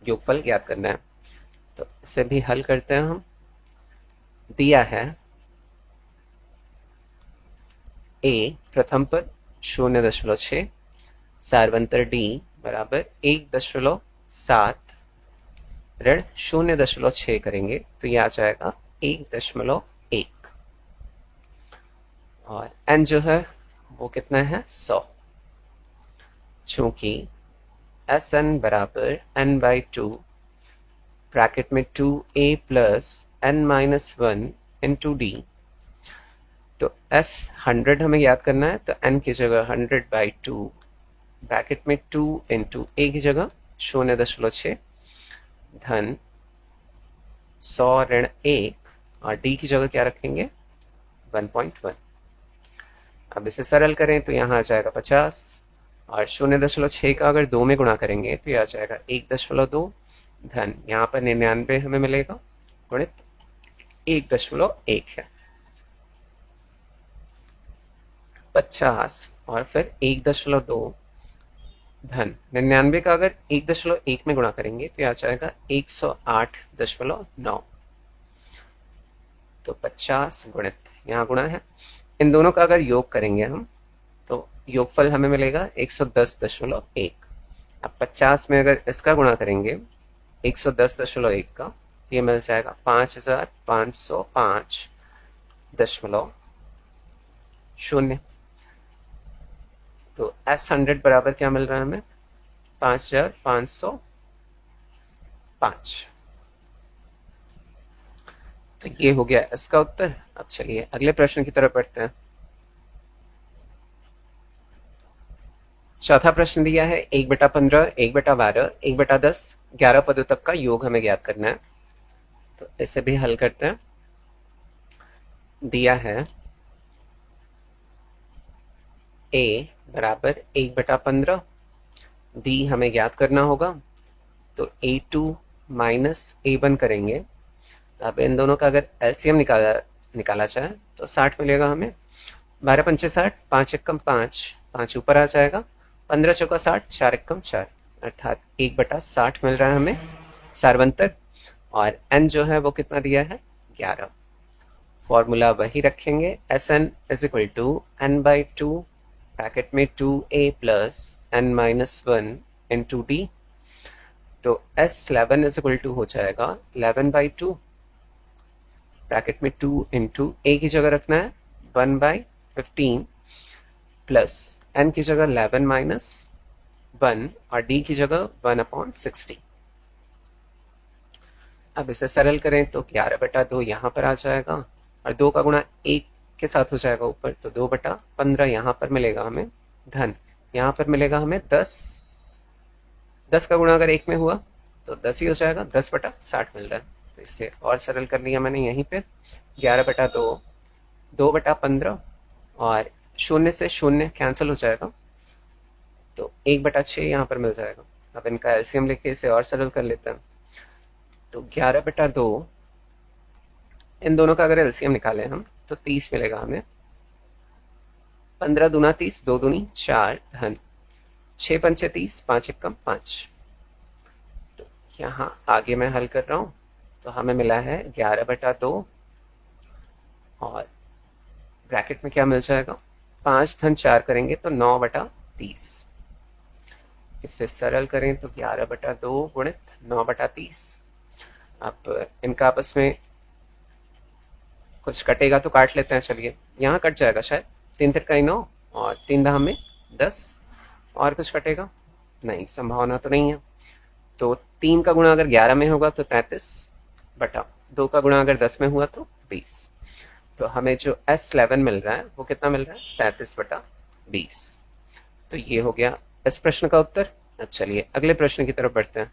योगफल ज्ञात करना है। तो इसे भी हल करते हैं हम। दिया है a प्रथम पद 0.6, सारवंतर d बराबर 1.7 ऋण 0.6 करेंगे तो यह आ जाएगा 1.1, और n जो है वो कितना है, 100। चूंकि Sn बराबर n/2 ब्रैकेट में 2a plus n-1 into D, तो S 100 हमें याद करना है, तो n की जगह 100/2 ब्रैकेट में 2 इंटू a की जगह 0.6 धन 100 ऋण 1, और d की जगह क्या रखेंगे, 1.1। अब इसे सरल करें तो यहाँ आ जाएगा 50, और 0.6 का अगर 2 में गुणा करेंगे तो यह आ जाएगा 1.2 धन यहाँ पर 99 हमें मिलेगा गुणित 1.1 है, 50 और फिर 1.2 धन 99 का अगर 1.1 में गुणा करेंगे तो यह आ जाएगा 108.9। तो 50 गुणित यहाँ गुणा है, इन दोनों का अगर योग करेंगे हम तो योगफल हमें मिलेगा 110.1। अब 50 में अगर इसका गुणा करेंगे 110.1 का, ये मिल जाएगा 5505.0। तो S100 बराबर क्या मिल रहा है हमें, 5505। तो ये हो गया इसका उत्तर। अब चलिए अगले प्रश्न की तरफ बढ़ते हैं। चौथा प्रश्न दिया है 1/15, 1/12, 1/10, 11 पदों तक का योग हमें ज्ञात करना है। तो इसे भी हल करते हैं। दिया है a बराबर 1/15, d हमें ज्ञात करना होगा, तो a2 माइनस a1 करेंगे। अब इन दोनों का अगर एलसीएम निकाला जाए तो 60 मिलेगा हमें। 12 पंचे 60, 5 एकम 5, 5 ऊपर आ जाएगा, 15 चौका 60, 4 एकम 4, अर्थात 1/60 मिल रहा है हमें सारवंतर। और n जो है वो कितना दिया है, 11। फॉर्मूला वही रखेंगे, Sn is equal to n/2 bracket में 2a plus n-1 into D. तो S11 इज इक्वल टू हो जाएगा 11/2 ब्रैकेट में 2 इंटू a की जगह रखना है 1/15 प्लस n की जगह 11 माइनस 1 और d की जगह 1/60। अब इसे सरल करें तो 11/2 यहाँ पर आ जाएगा, और 2 का गुणा 1 के साथ हो जाएगा ऊपर, तो 2/15 यहाँ पर मिलेगा हमें धन, यहाँ पर मिलेगा हमें 10। 10 का गुणा अगर 1 में हुआ तो 10 ही हो जाएगा, 10/60 मिल रहा है। तो इसे और सरल कर लिया मैंने यहीं पे, 11/2, 2/15 और 0 से 0 कैंसिल हो जाएगा, तो 1/6 यहाँ पर मिल जाएगा। अब इनका एलसीएम लेके इसे और सरल कर लेते हैं। तो 11/2, इन दोनों का अगर एलसीएम निकालें हम तो 30 मिलेगा हमें। 15 दूना 30, 2 दूनी 4 धन 6 पंचे 30, 5 एकम 5। तो यहाँ आगे मैं हल कर रहा हूँ, तो हमें मिला है 11/2 और ब्रैकेट में क्या मिल जाएगा, 5 धन 4 करेंगे तो 9/30। इसे सरल करें तो 11/2 गुणित 9/30। अब इनका आपस में कुछ कटेगा तो काट लेते हैं, चलिए यहाँ कट जाएगा शायद। 3 तिरका 9 और 3 दहा में 10। और कुछ कटेगा नहीं, संभावना तो नहीं है। तो 3 का गुणा अगर 11 में होगा तो 33 बटा 2 का गुणा अगर 10 में हुआ तो 20। तो हमें जो S11 मिल रहा है वो कितना मिल रहा है, 33 बटा 20। तो ये हो गया इस प्रश्न का उत्तर। अब चलिए अगले प्रश्न की तरफ बढ़ते हैं।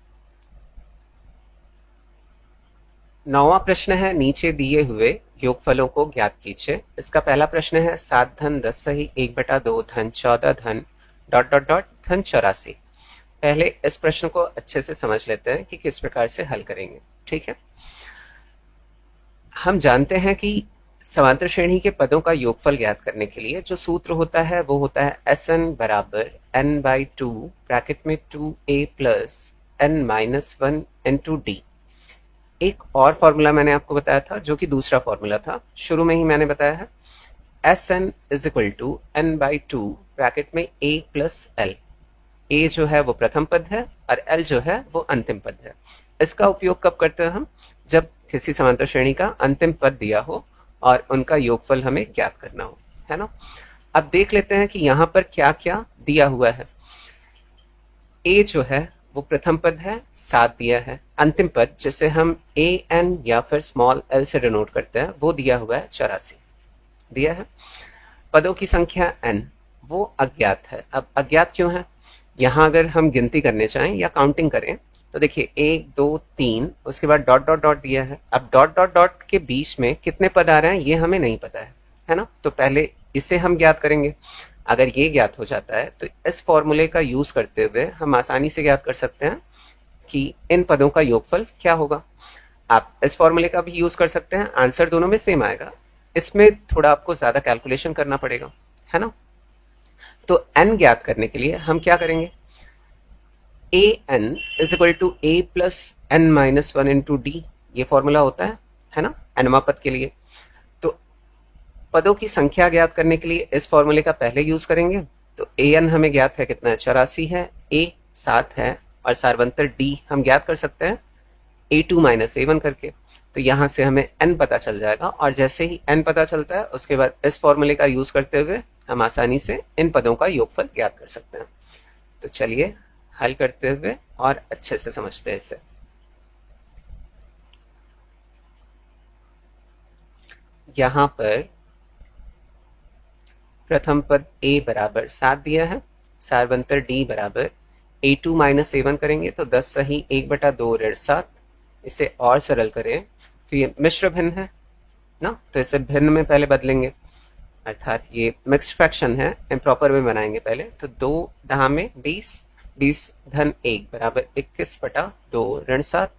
9वां प्रश्न है, नीचे दिए हुए योगफलों को ज्ञात कीजिए। इसका पहला प्रश्न है 7 धन 10 सही 1 बटा 2 धन 14 धन डॉट डॉट डॉट धन 84। पहले इस प्रश्न को अच्छे से समझ लेते हैं कि किस प्रकार से हल करेंगे। ठीक है, हम जानते हैं कि समांतर श्रेणी के पदों का योगफल ज्ञात करने के लिए जो सूत्र होता है वो होता है Sn बराबर n बाई 2 ब्रैकेट में 2a plus n minus 1 into D. एक और फॉर्मूला मैंने आपको बताया था जो कि दूसरा फॉर्मूला था, शुरू में ही मैंने बताया है। Sn is equal to n by 2 bracket में a प्लस l। a जो है वो प्रथम पद है और l जो है वो अंतिम पद है। इसका उपयोग कब करते हैं हम, जब किसी समांतर श्रेणी का अंतिम पद दिया हो और उनका योगफल हमें ज्ञात करना हो, है ना। अब देख लेते हैं कि यहाँ पर क्या क्या दिया हुआ है। a जो है वो प्रथम पद है, 7 दिया है। अंतिम पद जिसे हम a n या फिर स्मॉल l से डिनोट करते हैं वो दिया हुआ है 84 दिया है। पदों की संख्या n वो अज्ञात है। अब अज्ञात क्यों है, यहाँ अगर हम गिनती करने चाहें या काउंटिंग करें तो देखिए 1 2 3 उसके बाद डॉट डॉट डॉट दिया है। अब डॉट डॉट डॉट के बीच में कितने पद आ रहे हैं ये हमें नहीं पता है ना। तो पहले इसे हम ज्ञात करेंगे। अगर ये ज्ञात हो जाता है तो इस फॉर्मूले का यूज करते हुए हम आसानी से ज्ञात कर सकते हैं कि इन पदों का योगफल क्या होगा। आप इस फॉर्मूले का भी यूज कर सकते हैं, आंसर दोनों में सेम आएगा। इसमें थोड़ा आपको ज्यादा कैलकुलेशन करना पड़ेगा, है ना। तो n ज्ञात करने के लिए हम क्या करेंगे, a n is equal to a plus n minus 1 into D, ये फॉर्मूला होता है ना, nवां पद के लिए। तो पदों की संख्या ज्ञात करने के लिए इस फॉर्मूले का पहले यूज करेंगे। तो a n हमें ज्ञात है कितना है, 84 है, a 7 है और सारवंतर d हम ज्ञात कर सकते हैं a2 माइनस a1 करके। तो यहाँ से हमें n पता चल जाएगा और जैसे ही n पता चलता है उसके बाद इस फॉर्मूले का यूज करते हुए हम आसानी से इन पदों का योगफल ज्ञात कर सकते हैं। तो चलिए हल करते हुए और अच्छे से समझते हैं इसे। यहाँ पर प्रथम पद a बराबर 7 दिया है, सारवंतर d बराबर a2 माइनस a1 करेंगे तो 10 सही 1 बटा 2 ऋण 7। इसे और सरल करें तो ये मिश्र भिन्न है ना, तो इसे भिन्न में पहले बदलेंगे, अर्थात ये मिक्स्ड फ्रैक्शन है, इम्प्रॉपर में बनाएंगे पहले। तो 2 दहा में 20, 20 धन 1 बराबर 21 बटा 2 ऋण 7।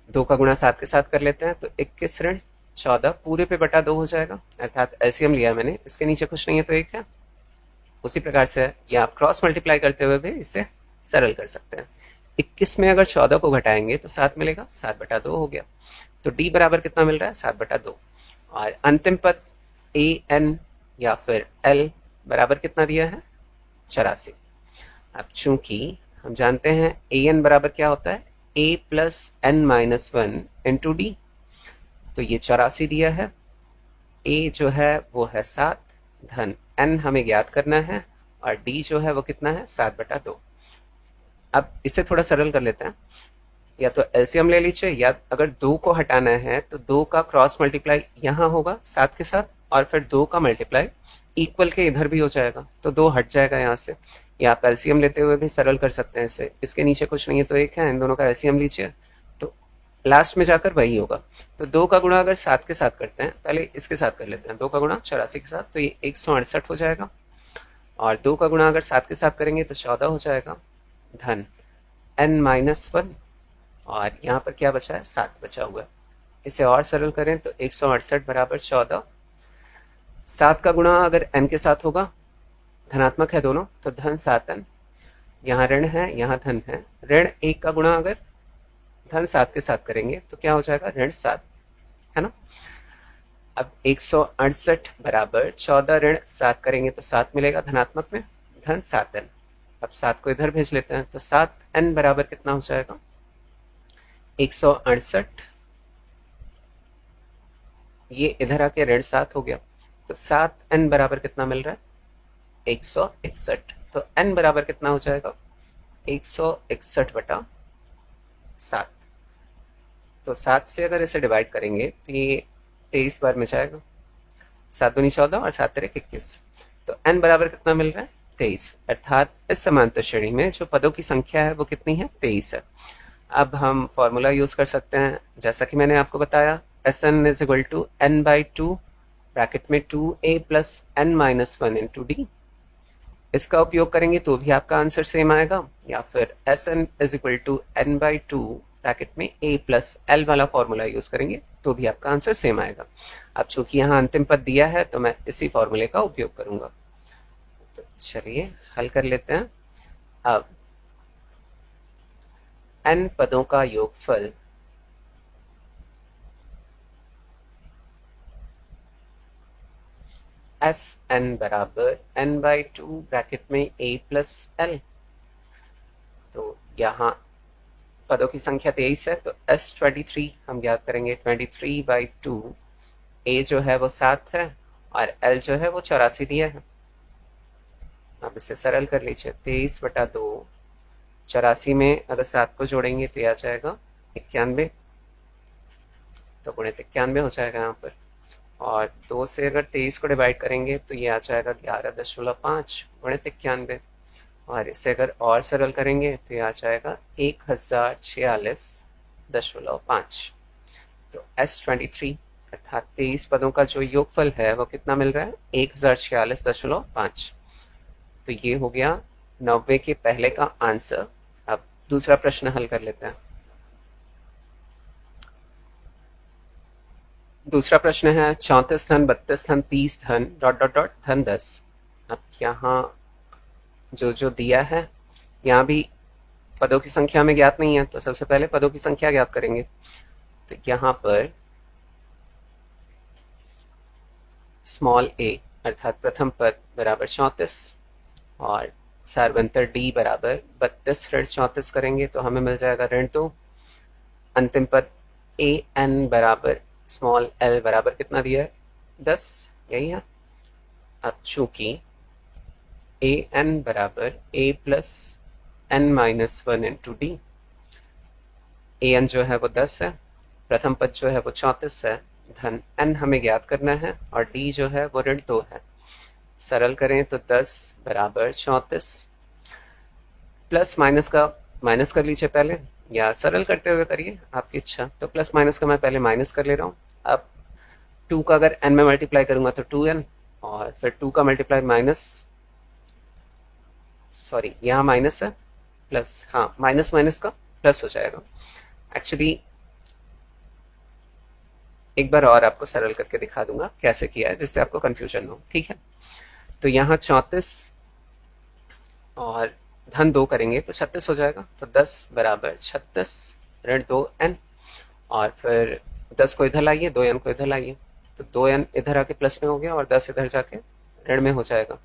2 का गुणा 7 के साथ कर लेते हैं तो 21 ऋण 14 पूरे पे बटा 2 हो जाएगा, अर्थात एलसीएम लिया मैंने, इसके नीचे कुछ नहीं है तो 1 है। उसी प्रकार से या आप क्रॉस मल्टीप्लाई करते हुए भी इसे सरल कर सकते हैं। 21 में अगर 14 को घटाएंगे तो 7 मिलेगा, 7 बटा 2 हो गया। तो डी बराबर कितना मिल रहा है, 7 बटा 2। और अंतिम पद ए एन या फिर एल बराबर कितना दिया है, 84। अब चूंकि हम जानते हैं ए एन बराबर क्या होता है, A plus N minus 1 into D. तो ये 84 दिया है, ए जो है वो है 7 धन एन हमें ज्ञात करना है और डी जो है वो कितना है, 7 बटा 2। अब इसे थोड़ा सरल कर लेते हैं, या तो एलसीएम ले लीजिए या अगर 2 को हटाना है तो 2 का क्रॉस मल्टीप्लाई यहाँ होगा 7 के साथ और फिर 2 का मल्टीप्लाई इक्वल के इधर भी हो जाएगा तो 2 हट जाएगा यहाँ से। या आप एलसीएम लेते हुए भी सरल कर सकते हैं इसे, इसके नीचे कुछ नहीं है तो 1 है, इन दोनों का एलसीएम लीजिए तो लास्ट में जाकर वही होगा। तो 2 का गुणा अगर 7 के साथ करते हैं, पहले इसके साथ कर लेते हैं, 2 का गुणा 84 के साथ तो ये 168 हो जाएगा। और 2 का गुणा अगर 7 के साथ करेंगे तो 14 हो जाएगा धन n माइनस 1। और यहाँ पर क्या बचा है, 7 बचा हुआ है। इसे और सरल करें तो 168 बराबर 14। 7 का गुणा अगर n के साथ होगा, धनात्मक है दोनों, तो धन 7n। यहाँ ऋण है, यहाँ धन है। ऋण 1 का गुणा अगर धन 7 के साथ करेंगे तो क्या हो जाएगा, ऋण 7, है ना। अब 168 बराबर 14 ऋण 7 करेंगे तो 7 मिलेगा धनात्मक में, धन 7n। अब 7 को इधर भेज लेते हैं तो 7n बराबर कितना हो जाएगा, 168, ये इधर आके ऋण 7 हो गया। तो 7n बराबर कितना मिल रहा है 161। तो n बराबर कितना हो जाएगा 161 बटा 7। तो 7 से अगर इसे डिवाइड करेंगे तो ये 23 बार में जाएगा। 7 दूनी 14 और 7 तेरे 21। तो n बराबर कितना मिल रहा है 23, अर्थात इस समांतर श्रेणी में जो पदों की संख्या है वो कितनी है 23 है। अब हम फॉर्मूला यूज कर सकते हैं, जैसा कि मैंने आपको बताया, Sn is equal to n by 2 bracket में 2a plus n minus 1 into D. इसका उपयोग करेंगे तो भी आपका आंसर सेम आएगा, या फिर Sn is equal to n by 2 bracket में a प्लस l वाला फॉर्मूला यूज करेंगे तो भी आपका आंसर सेम आएगा। अब चूंकि यहाँ अंतिम पद दिया है तो मैं इसी फॉर्मूले का उपयोग करूंगा। तो चलिए हल कर लेते हैं। अब n पदों का योगफल Sn बराबर n बाई 2 ब्रैकेट में a प्लस l। तो यहाँ पदों की संख्या 23 है तो S23 हम याद करेंगे 23 बाई 2। a जो है वो 7 है और l जो है वो 84 दिया है। अब इसे सरल कर लीजिए, 23 बटा 2, 84 में अगर 7 को जोड़ेंगे तो यह आ जाएगा 91, तो गुणित 91 हो जाएगा यहाँ पर। और 2 से अगर 23 को डिवाइड करेंगे तो ये आ जाएगा 11.5 गुणित 91। और इसे अगर और सरल करेंगे तो ये आ जाएगा 1046.5। तो S23 अर्थात 23 पदों का जो योगफल है वो कितना मिल रहा है 1046.5। तो ये हो गया 90 के पहले का आंसर। अब दूसरा प्रश्न हल कर लेते हैं। दूसरा प्रश्न है 34 धन 32 धन 30 धन डॉट डॉट डॉट धन 10। अब यहाँ जो दिया है यहाँ भी पदों की संख्या में ज्ञात नहीं है, तो सबसे पहले पदों की संख्या ज्ञात करेंगे। तो यहाँ पर स्मॉल a अर्थात प्रथम पद बराबर 34 और सार्वंतर d बराबर 32 ऋण 34 करेंगे तो हमें मिल जाएगा ऋण 2। अंतिम पद a n बराबर स्मॉल l बराबर कितना दिया है 10, यही है। अब चूंकि a n बराबर a plus n minus 1 into D, a n जो है वो 10 है, प्रथम पद जो है वो 34 है, धन n हमें ज्ञात करना है और d जो है वो ऋण 2 है। सरल करें तो 10 बराबर 34, प्लस माइनस का माइनस कर लीजिए पहले, या सरल करते हुए करिए, आपकी इच्छा। तो प्लस माइनस का मैं पहले माइनस कर ले रहा हूँ। अब 2 का अगर n में मल्टीप्लाई करूंगा तो 2n, और फिर 2 का मल्टीप्लाई माइनस, सॉरी यहाँ माइनस है, प्लस, हाँ माइनस माइनस का प्लस हो जाएगा। एक्चुअली एक बार और आपको सरल करके दिखा दूंगा कैसे किया है, जिससे आपको कंफ्यूजन हो, ठीक है। तो यहाँ 34 और धन 2 करेंगे तो 36 हो जाएगा। तो 10 बराबर 36 ऋण 2n, और फिर 10 को इधर लाइए, 2n को इधर लाइए, तो 2n इधर आके प्लस में हो गया और 10 इधर जाके ऋण में हो जाएगा,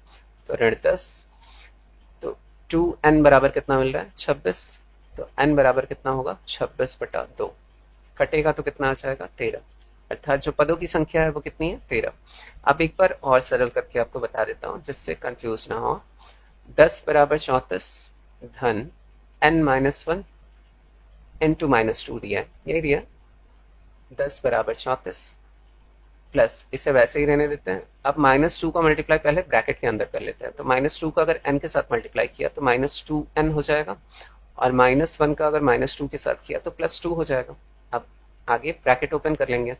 तो ऋण 10। तो 2n बराबर कितना मिल रहा है 26, तो n बराबर कितना होगा 26 बटा 2, कटेगा तो कितना आ जाएगा 13, अर्थात जो पदों की संख्या है वो कितनी है 13। अब एक बार और सरल करके आपको बता देता हूँ जिससे कंफ्यूज ना हो। 10 बराबर 34 धन n माइनस 1 इंटू माइनस 2 दिया है, यही दिया। 10 बराबर 34 प्लस, इसे वैसे ही रहने देते हैं। अब माइनस 2 का मल्टीप्लाई पहले ब्रैकेट के अंदर कर लेते हैं। तो माइनस 2 का अगर n के साथ मल्टीप्लाई किया तो माइनस 2n हो जाएगा, और माइनस 1 का अगर माइनस 2 के साथ किया तो प्लस 2 हो जाएगा। अब आगे ब्रैकेट ओपन कर लेंगे,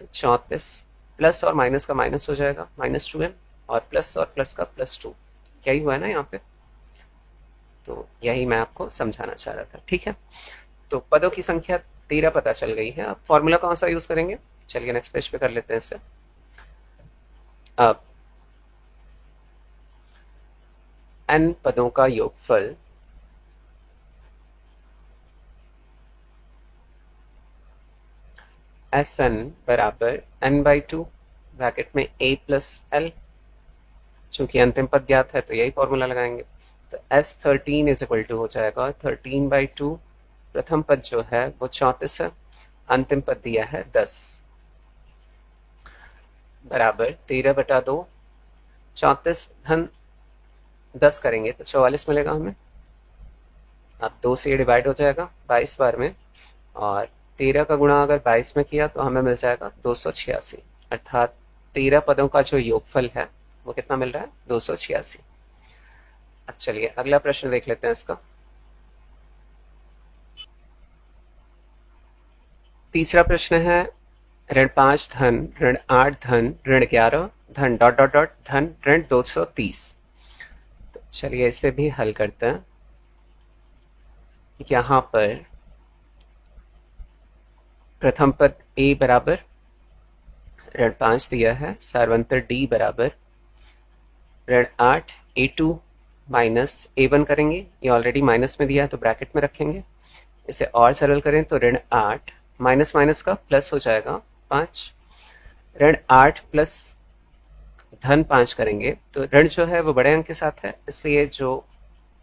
तो 34 प्लस और माइनस का माइनस हो जाएगा, माइनस 2n, और प्लस का प्लस 2, यही हुआ है ना यहाँ पे। तो यही मैं आपको समझाना चाह रहा था, ठीक है। तो पदों की संख्या 13 पता चल गई है। अब फॉर्मूला कौन सा यूज करेंगे, चलिए नेक्स्ट पेज पे कर लेते हैं इससे। अब n पदों का योगफल Sn बराबर n बाई 2 ब्रैकेट में a प्लस l, चूंकि अंतिम पद ज्ञात है तो यही फॉर्मूला लगाएंगे। तो S13 इज इक्वल टू हो जाएगा 13 बाई 2, प्रथम पद जो है वो 34 है, अंतिम पद दिया है 10। बराबर 13/2, 34 धन 10 करेंगे तो 44 मिलेगा हमें। अब 2 से ये डिवाइड हो जाएगा 22 बार में, और 13 का गुणा अगर 22 में किया तो हमें मिल जाएगा 286, अर्थात 13 पदों का जो योगफल है वो कितना मिल रहा है, 286। अब चलिए अगला प्रश्न देख लेते हैं इसका। तीसरा प्रश्न है ऋण 5 धन ऋण 8 धन ऋण 11 धन डॉट डॉट डॉट धन ऋण 230। तो चलिए इसे भी हल करते हैं। यहाँ पर प्रथम पद a बराबर ऋण 5 दिया है, सारवंतर d बराबर ऋण 8 a2 माइनस a1 करेंगे, ये ऑलरेडी माइनस में दिया है तो ब्रैकेट में रखेंगे। इसे और सरल करें तो ऋण 8 माइनस माइनस का प्लस हो जाएगा 5, ऋण 8 प्लस धन 5 करेंगे तो ऋण जो है वो बड़े अंक के साथ है, इसलिए जो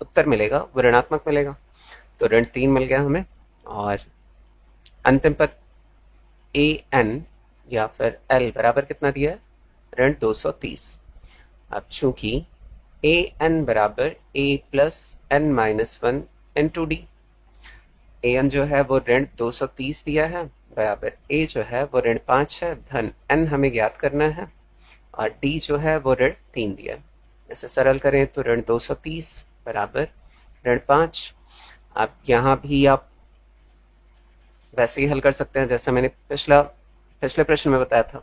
उत्तर मिलेगा वो ऋणात्मक मिलेगा, तो ऋण 3 मिल गया हमें। और अंतिम पद ए एन या फिर एल बराबर कितना दिया है, ऋण 230। अब चूंकि ए एन बराबर A plus N minus 1 into D, A N जो है वो ऋण 230 दिया है, बराबर ए जो है वो ऋण 5 है, धन एन हमें ज्ञात करना है, और डी जो है वो ऋण 3 दिया है। इसे सरल करें तो ऋण 230 बराबर ऋण 5। अब यहाँ भी आप वैसे ही हल कर सकते हैं जैसे मैंने पिछले प्रश्न में बताया था,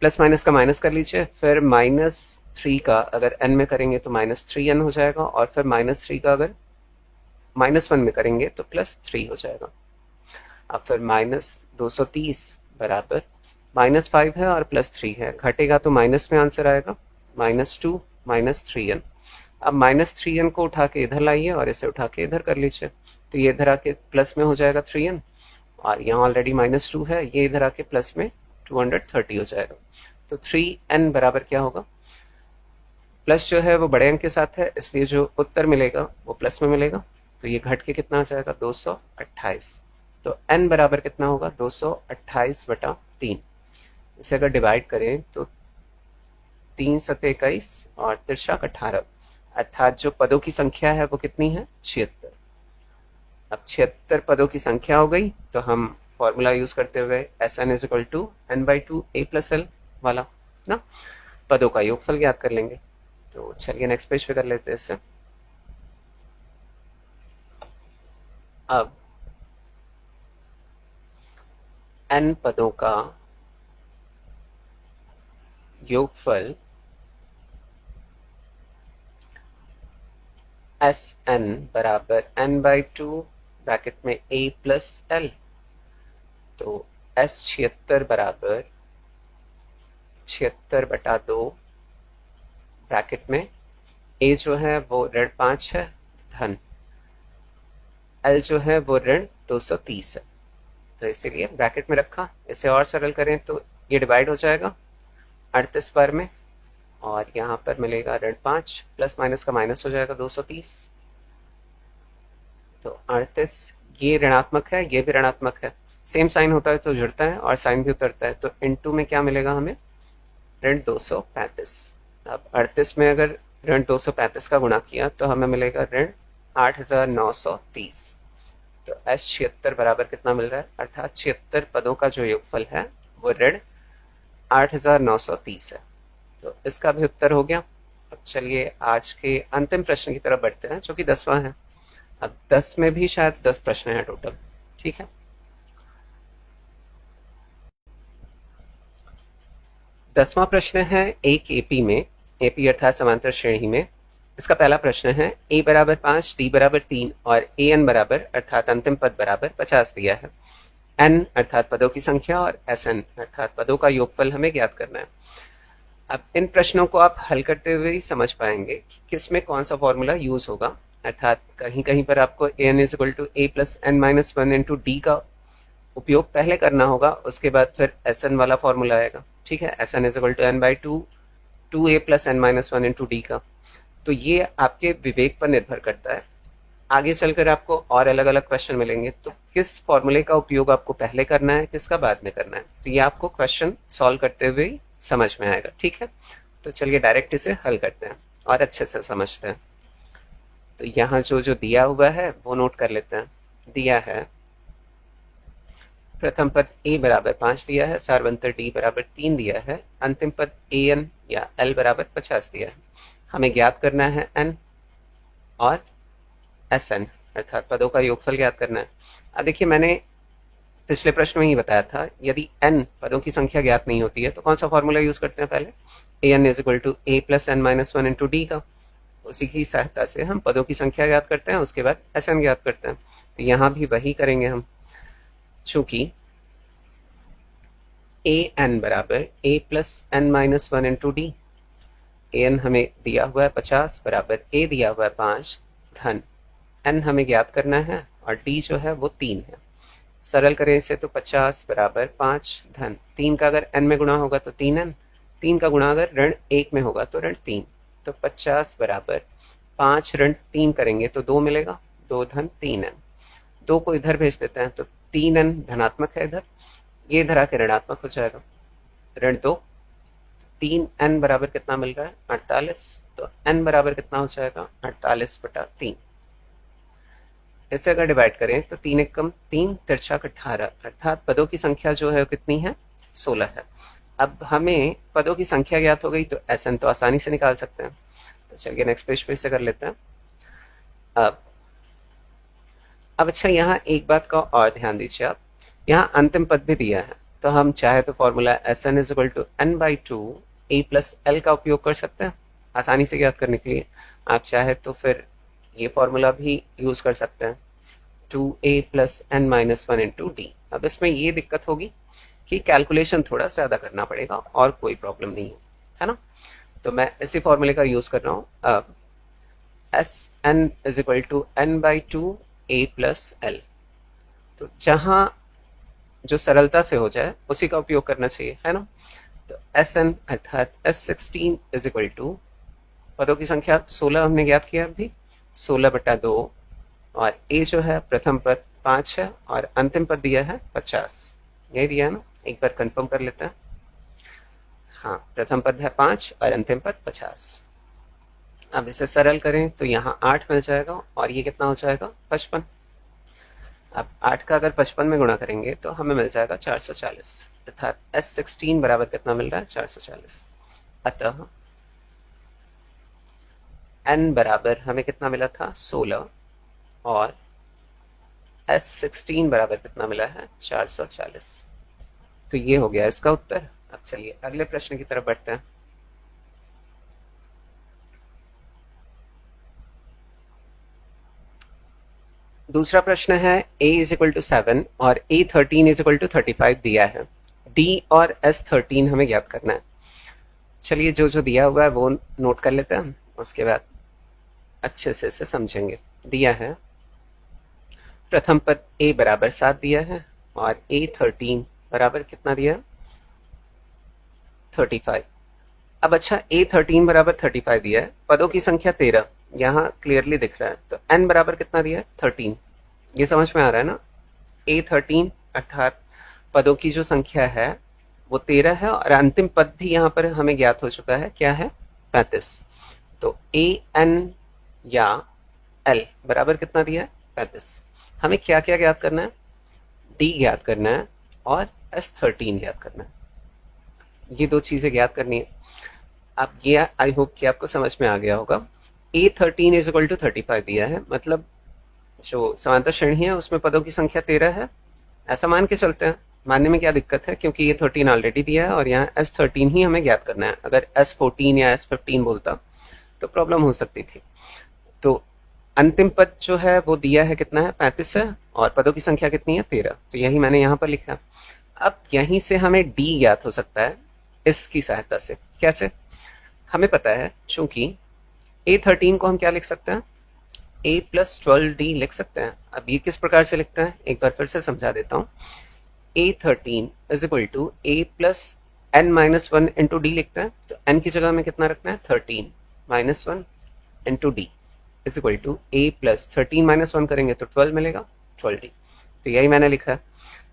प्लस माइनस का माइनस कर लीजिए, फिर -3 का अगर n में करेंगे तो -3n हो जाएगा, और फिर -3 का अगर -1 में करेंगे तो +3 हो जाएगा। अब फिर -230 बराबर -5 है और +3 है, घटेगा तो माइनस में आंसर आएगा, -2 -3n। अब -3n को उठा के इधर लाइए और इसे उठा के इधर कर लीजिए, तो ये इधर आके प्लस में हो जाएगा 3n, और यहाँ ऑलरेडी -2 है, ये इधर आके प्लस में 230 हो जाएगा। तो 3n बराबर क्या होगा, प्लस जो है वो बड़े अंक के साथ है, इसलिए जो उत्तर मिलेगा वो प्लस में मिलेगा, तो ये घट के कितना आ जाएगा 228। तो n बराबर कितना होगा 228/3। इसे अगर डिवाइड करें तो 3 सत्ते 21 और 3 18, अर्थात जो पदों की संख्या है वो कितनी है, 76। अब 76 पदों की संख्या हो गई, तो हम फॉर्मूला यूज करते हुए Sn = n/2 a + l वाला ना, पदों का योगफल ज्ञात कर लेंगे। तो चलिए नेक्स्ट पेज पे कर लेते हैं इससे। अब n पदों का योगफल Sn बराबर n/2 ब्रैकेट में a + l, तो S76 बराबर 76/2 ब्रैकेट में a जो है वो ऋण 5 है, धन l जो है वो ऋण 230 है, तो इसीलिए ब्रैकेट में रखा। इसे और सरल करें तो ये डिवाइड हो जाएगा 38 बार में, और यहाँ पर मिलेगा ऋण 5, प्लस माइनस का माइनस हो जाएगा 230, तो 38, ये ऋणात्मक है, ये भी ऋणात्मक है, सेम साइन होता है तो जुड़ता है और साइन भी उतरता है, तो इनटू में क्या मिलेगा हमें, ऋण 235। अब 38 में अगर ऋण 235 का गुणा किया तो हमें मिलेगा ऋण 8930। तो S76 बराबर कितना मिल रहा है, अर्थात 76 पदों का जो योगफल है वो ऋण 8930 है। तो इसका भी उत्तर हो गया। अब चलिए आज के अंतिम प्रश्न की तरफ बढ़ते हैं, जो कि 10वां है। अब 10 में भी शायद 10 प्रश्न हैं टोटल, ठीक है। 10वां प्रश्न है एक एपी में, एपी अर्थात समांतर श्रेणी में। इसका पहला प्रश्न है a बराबर 5, d बराबर 3 और an बराबर अर्थात अंतिम पद बराबर 50 दिया है। n अर्थात पदों की संख्या और sn अर्थात पदों का योगफल हमें ज्ञात करना है। अब इन प्रश्नों को आप हल करते हुए ही समझ पाएंगे कि किसमें कौन सा फॉर्मूला यूज होगा, अर्थात कहीं कहीं पर आपको an = a + n-1 × d का उपयोग पहले करना होगा, उसके बाद फिर Sn वाला फॉर्मूला आएगा, ठीक है। Sn = n/2 2a + n-1 × d का, तो ये आपके विवेक पर निर्भर करता है। आगे चलकर आपको और अलग अलग क्वेश्चन मिलेंगे, तो किस फॉर्मूले का उपयोग आपको पहले करना है, किसका बाद में करना है, तो ये आपको क्वेश्चन सॉल्व करते हुए समझ में आएगा। ठीक है, तो चलिए डायरेक्ट इसे हल करते हैं और अच्छे से समझते हैं। तो यहाँ जो जो दिया हुआ है वो नोट कर लेते हैं। दिया है प्रथम पद a बराबर 5 दिया है, सारवंतर d बराबर 3 दिया है, अंतिम पद an या l बराबर 50 दिया है। हमें ज्ञात करना है n और Sn अर्थात पदों का योगफल ज्ञात करना है। अब देखिए, मैंने पिछले प्रश्न में ही बताया था, यदि n पदों की संख्या ज्ञात नहीं होती है तो कौन सा फॉर्मूला यूज करते हैं पहले, an is equal to a plus n minus one into D का। उसी की सहायता से हम पदों की संख्या ज्ञात करते हैं, उसके बाद Sn ज्ञात करते हैं। तो यहाँ भी वही करेंगे हम, चूंकि an बराबर a plus n minus one into D, an हमें दिया हुआ है 50 बराबर a दिया हुआ है 5 धन n हमें ज्ञात करना है और d जो है वो 3 है। सरल करें इसे तो 50 बराबर 5 धन 3 का अगर n में गुणा होगा तो 3n, 3 का गुणा अगर ऋण 1 में होगा तो ऋण 3। तो 50 बराबर 5 ऋण 3 करेंगे तो 2 मिलेगा, 2 धन 3n। 2 को इधर भेज देते हैं तो 3n धनात्मक है इधर, ये इधर आके ऋणात्मक हो जाएगा, ऋण 2। 3n बराबर कितना मिल रहा है 48, तो n बराबर कितना हो जाएगा 48/3। इसे अगर डिवाइड करें तो 3 एकम 3 तिरछा 18, अर्थात पदों की संख्या जो है कितनी है 16 है। अब हमें पदों की संख्या ज्ञात हो गई तो Sn तो आसानी से निकाल सकते हैं। तो चलिए नेक्स्ट पेज पे इसे कर लेते हैं। अब अच्छा, यहाँ एक बात का और ध्यान दीजिए आप, यहाँ अंतिम पद भी दिया है, तो हम चाहे तो formula Sn is equal to n/2 a plus l का उपयोग कर सकते हैं आसानी से ज्ञात करने के लिए। आप चाहे तो फिर ये फॉर्मूला भी यूज कर सकते हैं 2a plus n minus one into D. अब इसमें ये दिक्कत होगी कि कैलकुलेशन थोड़ा ज़्यादा करना पड़ेगा और कोई प्रॉब्लम नहीं है ना। तो मैं इसी फॉर्मूले का यूज़ कर रहा हूँ। अब Sn is equal to n/2 a plus l, तो जहाँ जो सरलता से हो जाए उसी का उपयोग करना चाहिए, है ना। तो Sn अर्थात S16 इज इक्वल टू पदों की संख्या 16 हमने ज्ञात किया अभी, 16/2, और a जो है प्रथम पद 5 है और अंतिम पद दिया है 50, यही दिया है ना, एक बार कंफर्म कर लेते हैं। हाँ, प्रथम पद है 5 और अंतिम पद 50। अब इसे सरल करें तो यहाँ 8 मिल जाएगा और ये कितना हो जाएगा 55। अब 8 का अगर 55 में गुणा करेंगे तो हमें मिल जाएगा 440, अर्थात S16 बराबर कितना मिल रहा है 440। अतः n बराबर हमें कितना मिला था 16 और S16 बराबर कितना मिला है 440। तो ये हो गया इसका उत्तर। अब चलिए अगले प्रश्न की तरफ बढ़ते हैं। दूसरा प्रश्न है a इज इक्वल टू 7 और a13 इज इक्वल टू 35 दिया है। d और S13 हमें ज्ञात करना है। चलिए जो जो दिया हुआ है वो नोट कर लेते हैं, उसके बाद अच्छे से इसे समझेंगे। दिया है प्रथम पद a बराबर 7 दिया है और a13 बराबर कितना दिया है 35। अब अच्छा, a13 बराबर 35 दिया है, पदों की संख्या 13 यहाँ क्लियरली दिख रहा है, तो n बराबर कितना दिया है 13। ये समझ में आ रहा है ना। a13 अर्थात पदों की जो संख्या है वो 13 है और अंतिम पद भी यहाँ पर हमें ज्ञात हो चुका है, क्या है 35। तो an या l बराबर कितना दिया है 35। हमें क्या क्या ज्ञात करना है, d ज्ञात करना है और S13 ज्ञात करना है, ये दो चीजें ज्ञात करनी है। अब ये आई होप कि आपको समझ में आ गया होगा। a13 इज इक्वल टू 35 दिया है, मतलब जो समांतर श्रेणी है उसमें पदों की संख्या 13 है, ऐसा मान के चलते हैं। मानने में क्या दिक्कत है, क्योंकि a13 ऑलरेडी दिया है और यहाँ S13 ही हमें ज्ञात करना है। अगर S14 या S15 बोलता तो प्रॉब्लम हो सकती थी। तो अंतिम पद जो है वो दिया है कितना है 35 है और पदों की संख्या कितनी है 13, तो यही मैंने यहाँ पर लिखा। अब यहीं से हमें d ज्ञात हो सकता है इसकी सहायता से। कैसे, हमें पता है चूंकि a13 को हम क्या लिख सकते हैं a प्लस 12d लिख सकते हैं। अब ये किस प्रकार से लिखते हैं एक बार फिर से समझा देता हूँ। a13 is equal to a plus n minus one into D लिखते हैं, तो n की जगह में कितना रखना है 13 minus one into D is equal to a plus 13 minus वन करेंगे तो 12 मिलेगा 12d। तो यही मैंने लिखा है।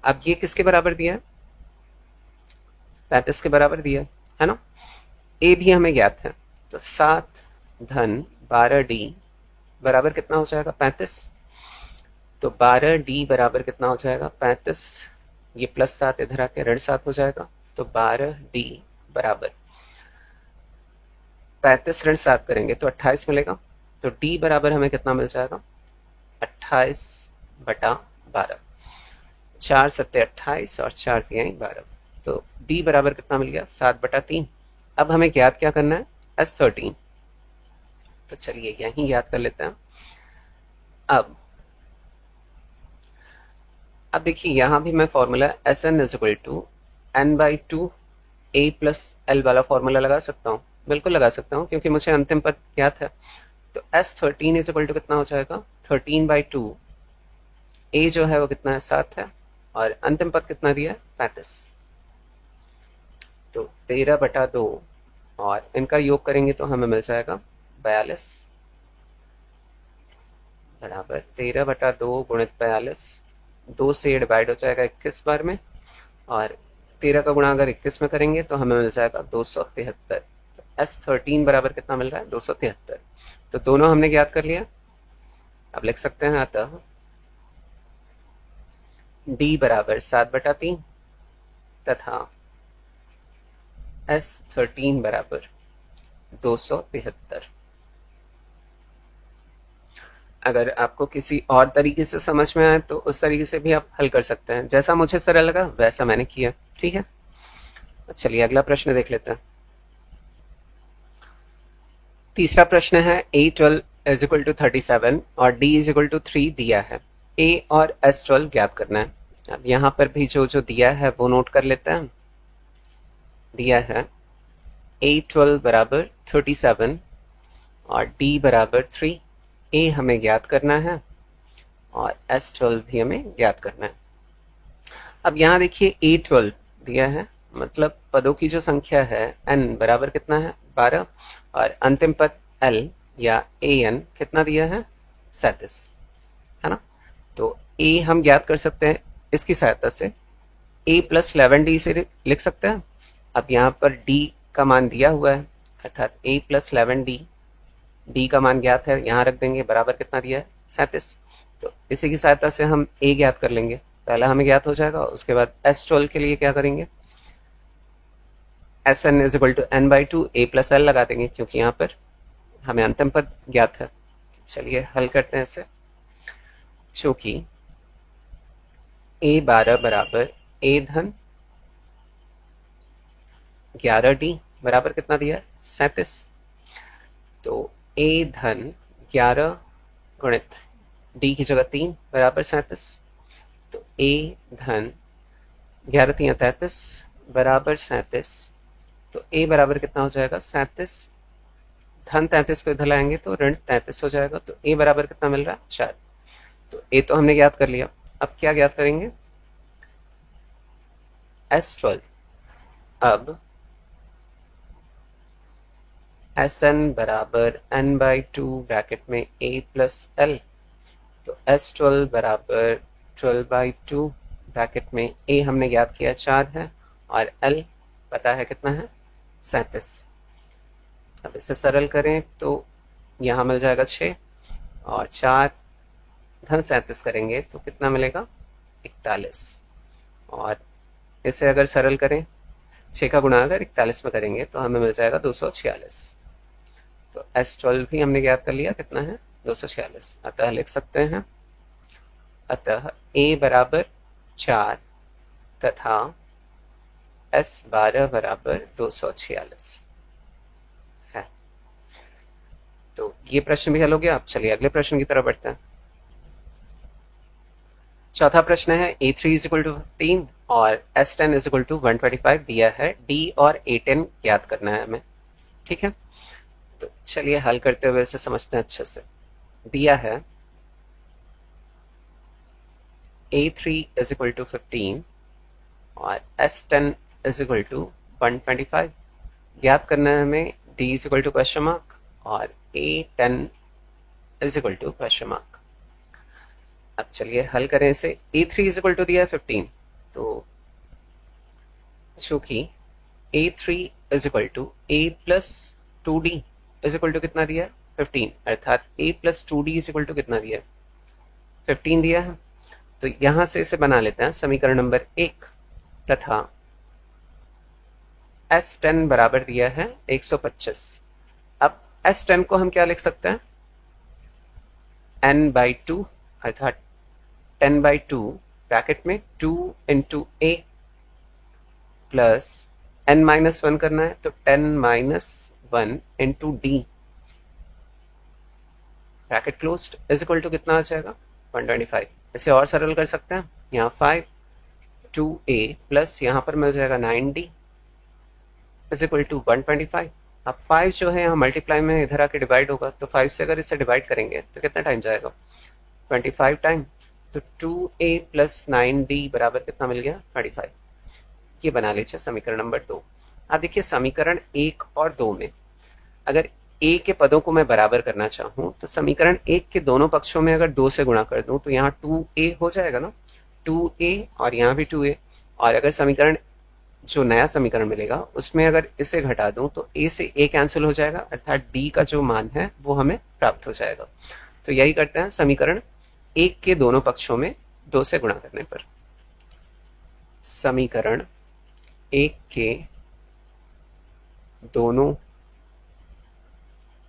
अब ये किसके बराबर दिया है 35 के बराबर दिया है। है ना। ए भी हमें ज्ञात है, तो 7 धन 12D बराबर कितना हो जाएगा 35। तो 12D बराबर कितना हो जाएगा 35, ये +7 इधर आके -7 हो जाएगा, तो 12D बराबर 35 -7 करेंगे तो 28 मिलेगा। तो D बराबर हमें कितना मिल जाएगा 28/12, 4 सत्ते 28 और 4 तिहाई 12, तो D बराबर कितना मिल गया 7/3। अब हमें ज्ञात क्या करना है S13, तो चलिए यहीं याद कर लेते हैं। अब देखिए यहां भी मैं formula Sn = n/2 a + l वाला फॉर्मूला लगा सकता हूँ, बिल्कुल लगा सकता हूँ, क्योंकि मुझे अंतिम पद ज्ञात है। तो S13 = कितना हो जाएगा 13/2, a जो है वो कितना है 7 है, और अंतिम पद कितना दिया है 35, तो 13/2, और इनका योग करेंगे तो हमें मिल जाएगा 42 बराबर 13/2 गुणित 42, 2 से डिवाइड हो जाएगा 21 बार में, और 13 का गुणा अगर 21 में करेंगे तो हमें मिल जाएगा 273। तो S13 बराबर कितना मिल रहा है 273। तो दोनों हमने ज्ञात कर लिया। अब लिख सकते हैं अतः D बराबर 7/3 तथा S13 बराबर 273। अगर आपको किसी और तरीके से समझ में आए तो उस तरीके से भी आप हल कर सकते हैं, जैसा मुझे सरल लगा वैसा मैंने किया। ठीक है, अब चलिए अगला प्रश्न देख लेते हैं। तीसरा प्रश्न है A12 = 37 और D = 3 दिया है, A और S12 ज्ञात करना है। अब यहां पर भी जो जो दिया है वो नोट कर लेते हैं। दिया है A12 बराबर 37 और D बराबर 3, A हमें ज्ञात करना है और S12 भी हमें ज्ञात करना है। अब यहाँ देखिए A12 दिया है, मतलब पदों की जो संख्या है n बराबर कितना है 12, और अंतिम पद l या an कितना दिया है 37, है ना। तो a हम ज्ञात कर सकते हैं इसकी सहायता से, a + 11d से लिख सकते हैं। अब यहाँ पर d का मान दिया हुआ है, अर्थात a + 11d, d का मान ज्ञात है, यहाँ रख देंगे, बराबर कितना दिया है 37। तो इसी की सहायता से हम a ज्ञात कर लेंगे, पहला हमें ज्ञात हो जाएगा। उसके बाद S12 के लिए क्या करेंगे, Sn = n/2 a + l लगा देंगे, क्योंकि यहाँ पर हमें अंतिम पद ज्ञात है। चलिए हल करते हैं इसे। चूंकि A12 बराबर a धन 11d बराबर कितना दिया है 37, तो a धन 11 गुणित d की जगह 3 बराबर 37, तो a धन 11 × 3 = 33 बराबर 37, तो a बराबर कितना हो जाएगा 37, धन 33 को इधर लाएंगे तो ऋण 33 हो जाएगा, तो a बराबर कितना मिल रहा है 4। तो a तो हमने ज्ञात कर लिया, अब क्या ज्ञात करेंगे S12। अब Sn बराबर n/2 ब्रैकेट में a + l, तो S12 बराबर 12/2 ब्रैकेट में a हमने ज्ञात किया 4 है, और l पता है कितना है 37। अब इसे सरल करें तो यहाँ मिल जाएगा 6, और 4 धन 37 करेंगे तो कितना मिलेगा 41, और इसे अगर सरल करें 6 का गुणा अगर 41 में करेंगे तो हमें मिल जाएगा 246। तो S12 भी हमने ज्ञात कर लिया, कितना है 246। अतः लिख सकते हैं, अतः a बराबर 4 तथा S12 बराबर 246 है। तो ये प्रश्न भी हल हो गया। अब चलिए अगले प्रश्न की तरफ बढ़ते हैं। चौथा प्रश्न है A3 = 15 और S10 = 125 दिया है, D और A10 ज्ञात करना है हमें। ठीक है, तो चलिए हल करते हुए इसे समझते हैं अच्छे से। दिया है A3 = 15 और S10 = 125, ज्ञात करना है हमें D = क्वेश्चन मार्क और A10 = क्वेश्चन मार्क। अब चलिए हल करें इसे। A3 = दिया है 15, तो चूंकि A3 is equal to A plus 2D is equal to कितना दिया है 15, अर्थात A plus 2D is equal to कितना दिया है 15 दिया है। तो यहां से इसे बना लेते हैं समीकरण नंबर 1 तथा S10 बराबर दिया है 125। अब S10 को हम क्या लिख सकते हैं n/2 अर्थात 10/2 ब्रैकेट में 2 इंटू ए प्लस n-1 करना है तो 10-1 into D bracket closed is equal to कितना आ जाएगा 125। इसे और सरल कर सकते हैं, यहाँ 5 2a प्लस यहाँ पर मिल जाएगा 9d इज इक्वल टू 125। अब 5 जो है यहाँ मल्टीप्लाई में इधर आके डिवाइड होगा, तो 5 से अगर इसे डिवाइड करेंगे तो कितना टाइम जाएगा 25 टाइम। तो 2a प्लस 9d बराबर कितना मिल गया 25। ये बना लीजिए समीकरण नंबर 2। अब देखिए समीकरण 1 और 2 में अगर a के पदों को मैं बराबर करना चाहूं तो समीकरण 1 के दोनों पक्षों में अगर 2 से गुणा कर दूं तो यहाँ 2a हो जाएगा ना, 2a और यहाँ भी 2a। और अगर समीकरण जो नया समीकरण मिलेगा उसमें अगर इसे घटा दूं तो a से a कैंसिल हो जाएगा, अर्थात d का जो मान है वो हमें प्राप्त हो जाएगा। तो यही करते हैं समीकरण 1 के दोनों पक्षों में 2 से गुणा करने पर। समीकरण 1 के दोनों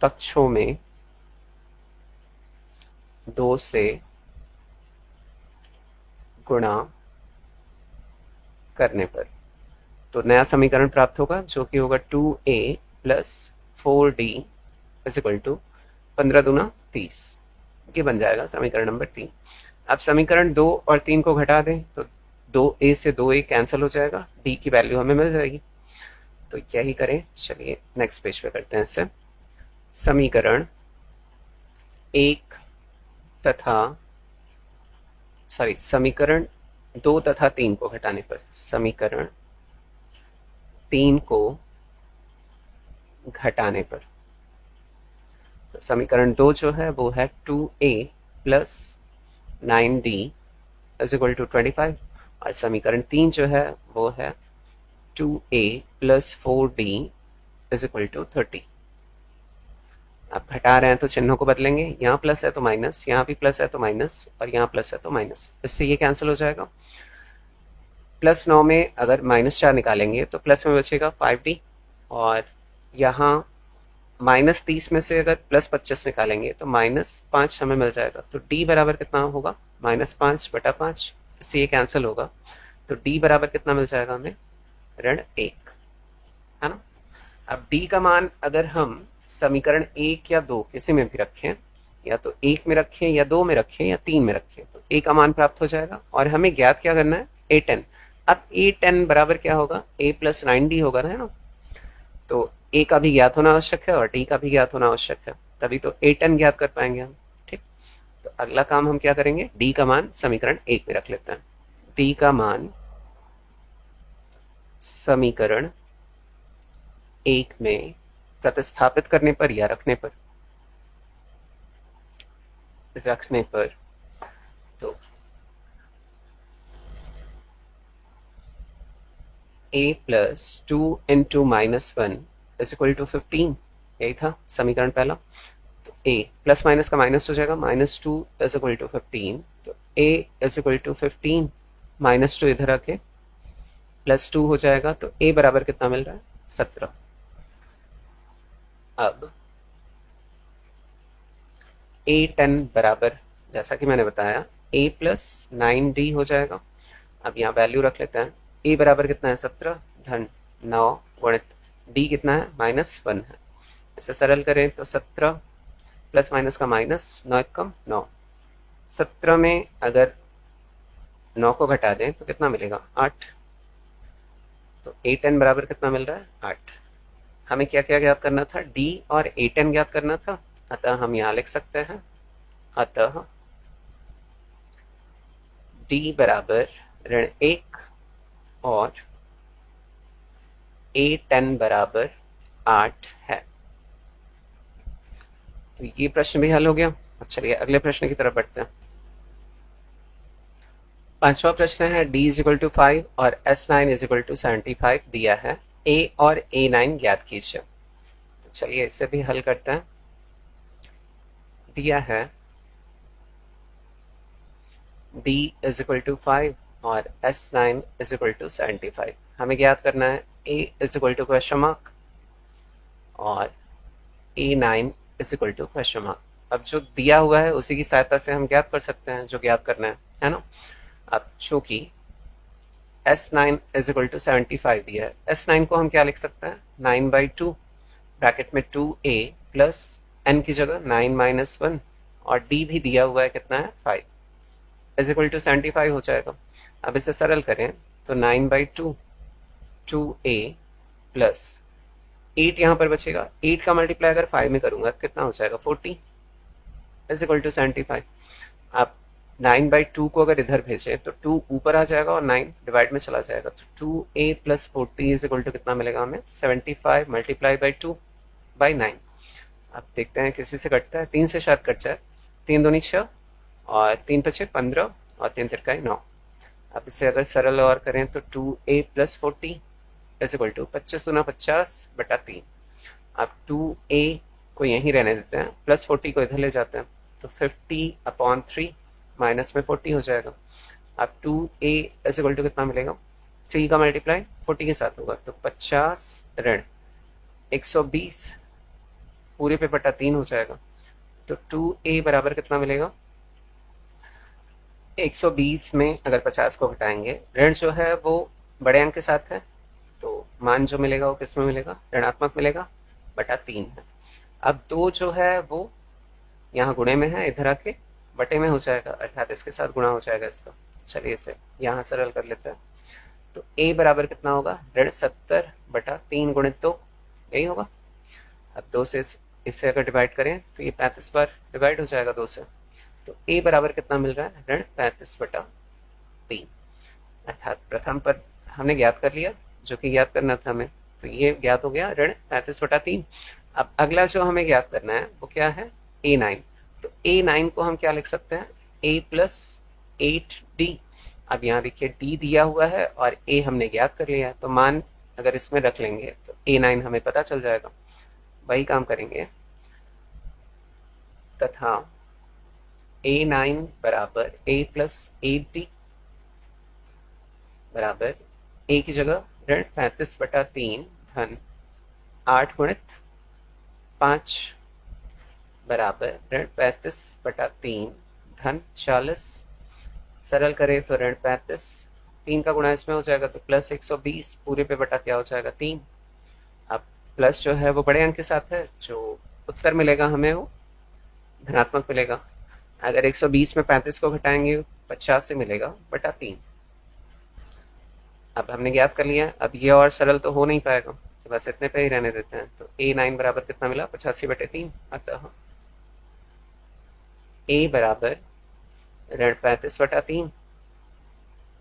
पक्षों में 2 से गुणा करने पर तो नया समीकरण प्राप्त होगा जो कि होगा 2a plus 4d is equal to 15 दूना 30। ये बन जाएगा समीकरण नंबर 3। अब समीकरण 2 और 3 को घटा दें तो 2a से 2a कैंसिल हो जाएगा, d की वैल्यू हमें मिल जाएगी। तो यही करें, चलिए नेक्स्ट पेज पे करते हैं इसे। समीकरण 1 तथा समीकरण 2 तथा 3 को घटाने पर समीकरण 3 को घटाने पर तो समीकरण 2 जो है वो है 2a plus 9d is equal to 25 और समीकरण 3 जो है वो है 2a plus 4d is equal to 30। अब घटा रहे हैं तो चिन्हों को बदलेंगे, यहाँ प्लस है तो माइनस, यहाँ भी प्लस है तो माइनस और यहाँ प्लस है तो माइनस, इससे ये कैंसिल हो जाएगा। प्लस 9 में अगर -4 निकालेंगे तो प्लस में बचेगा 5d और यहाँ -30 में से अगर +25 निकालेंगे तो -5 हमें मिल जाएगा। तो d बराबर कितना होगा -5/5, इससे ये कैंसिल होगा। तो d बराबर कितना मिल जाएगा हमें -1, है ना। अब d का मान अगर हम समीकरण 1 या 2 किसी में भी रखें, या तो 1 में रखें या 2 में रखें या 3 में रखें, तो a का मान प्राप्त हो जाएगा। और हमें ज्ञात क्या करना है a10। अब a10 बराबर क्या होगा a प्लस 9d होगा ना, है ना। तो a का भी ज्ञात होना आवश्यक है और d का भी ज्ञात होना आवश्यक है, तभी तो a10 ज्ञात कर पाएंगे हम। ठीक, तो अगला काम हम क्या करेंगे, d का मान समीकरण 1 में रख लेते हैं। d का मान समीकरण 1 में प्रतिस्थापित करने पर या रखने पर तो a plus 2 into -1 is equal to 15, यही था समीकरण पहला। तो a प्लस माइनस का माइनस हो जाएगा, -2 इज इक्वल टू 15, तो a इज इक्वल टू 15 -2 इधर आके +2 हो जाएगा। तो a बराबर कितना मिल रहा है 17। अब a10 बराबर जैसा कि मैंने बताया a प्लस 9d हो जाएगा। अब यहाँ वैल्यू रख लेते हैं, a बराबर कितना है 17 धन 9 गुणित d कितना है -1 है। इसे सरल करें तो 17 प्लस माइनस का माइनस, 9 कम 9, 17 में अगर 9 को घटा दें तो कितना मिलेगा 8। तो a10 बराबर कितना मिल रहा है 8। हमें क्या क्या ज्ञात करना था, d और a10 ज्ञात करना था, अतः हम यहाँ लिख सकते हैं, अतः d बराबर -1 और a10 बराबर 8 है। तो ये प्रश्न भी हल हो गया। अब चलिए अगले प्रश्न की तरफ बढ़ते हैं। पांचवा प्रश्न है d = 5 और S9 = 75 दिया है। ए और A9 ज्ञात कीजिए। तो चलिए इसे भी हल करते हैं। दिया है b इज इक्वल टू 5 और S9 इज इक्वल टू 75। हमें ज्ञात करना है a is equal to question mark और A9 is equal to question mark. अब जो दिया हुआ है उसी की सहायता से हम ज्ञात कर सकते हैं जो ज्ञात करना है ना। अब चूंकि S9 इज इक्वल टू 75 दिया है, S9 को हम क्या लिख सकते हैं, 9/2 ब्रैकेट में 2a प्लस n की जगह 9 माइनस 1 और d भी दिया हुआ है कितना है 5 इज इक्वल टू 75 हो जाएगा। अब इसे सरल करें तो 9/2 2a प्लस 8 यहाँ पर बचेगा, 8 का मल्टीप्लाई अगर 5 में करूंगा तो कितना हो जाएगा 40 इज इक्वल टू 75। आप 9/2 को अगर इधर भेजें तो 2 ऊपर आ जाएगा और 9 डिवाइड में चला जाएगा, तो 2a plus 40 is equal to कितना मिलेगा हमें 75 मल्टीप्लाई बाई 2/9। अब देखते हैं किसी से कटता है, 3 से शायद कट जाए, 3 दूनी 6 और 3 पचे 15 और 3 तिरकाई 9। अब इसे अगर सरल और करें तो 2a plus 40 is equal to 25 दूना 50/3। अब 2a को यहीं रहने देते हैं, प्लस 40 को इधर ले जाते हैं तो 50/3 माइनस में 40 हो जाएगा। अब 2a इज इक्वल टू कितना मिलेगा, 3 का मल्टीप्लाई 40 के साथ होगा तो 50 ऋण 120 पूरे पे बटा 3 हो जाएगा। तो 2a बराबर कितना मिलेगा, 120 में अगर 50 को घटाएंगे, ऋण जो है वो बड़े अंक के साथ है तो मान जो मिलेगा वो किस में मिलेगा, ऋणात्मक मिलेगा, बटा 3 है। अब 2 जो है वो यहाँ गुणे में है, इधर आके बटे में हो जाएगा, अर्थात इसके साथ गुणा हो जाएगा इसका। चलिए इसे यहाँ सरल कर लेते हैं। तो a बराबर कितना होगा, ऋण 70/3 गुणित 2, यही होगा। अब 2 से इसे अगर डिवाइड करें तो ये 35 बार डिवाइड हो जाएगा 2 से, तो a बराबर कितना मिल रहा है, ऋण 35/3। अर्थात प्रथम पद हमने ज्ञात कर लिया जो कि ज्ञात करना था हमें, तो ये ज्ञात हो गया ऋण 35/3। अब अगला जो हमें ज्ञात करना है वो क्या है, A9। तो A9 को हम क्या लिख सकते हैं, a प्लस 8d। अब यहाँ देखिए d दिया हुआ है और a हमने ज्ञात कर लिया है, तो मान अगर इसमें रख लेंगे तो A9 हमें पता चल जाएगा। वही काम करेंगे तथा A9 बराबर a प्लस 8d बराबर a की जगह ऋण 35/3 धन 8 गुणित 5 बराबर ऋण 35/3 धन 40। सरल करें तो ऋण 35, 3 का गुणा इसमें हो जाएगा तो प्लस 120 पूरे पे बटा क्या हो जाएगा 3। अब प्लस जो है वो बड़े अंक के साथ है, जो उत्तर मिलेगा हमें वो धनात्मक मिलेगा। अगर 120 में 35 को घटाएंगे 50 से मिलेगा बटा 3। अब हमने ज्ञात कर लिया, अब ये और सरल तो हो नहीं पाएगा, तो बस इतने पे ही रहने देते हैं। तो A9 बराबर कितना मिला, 85/3। अतः a बराबर ऋण 35/3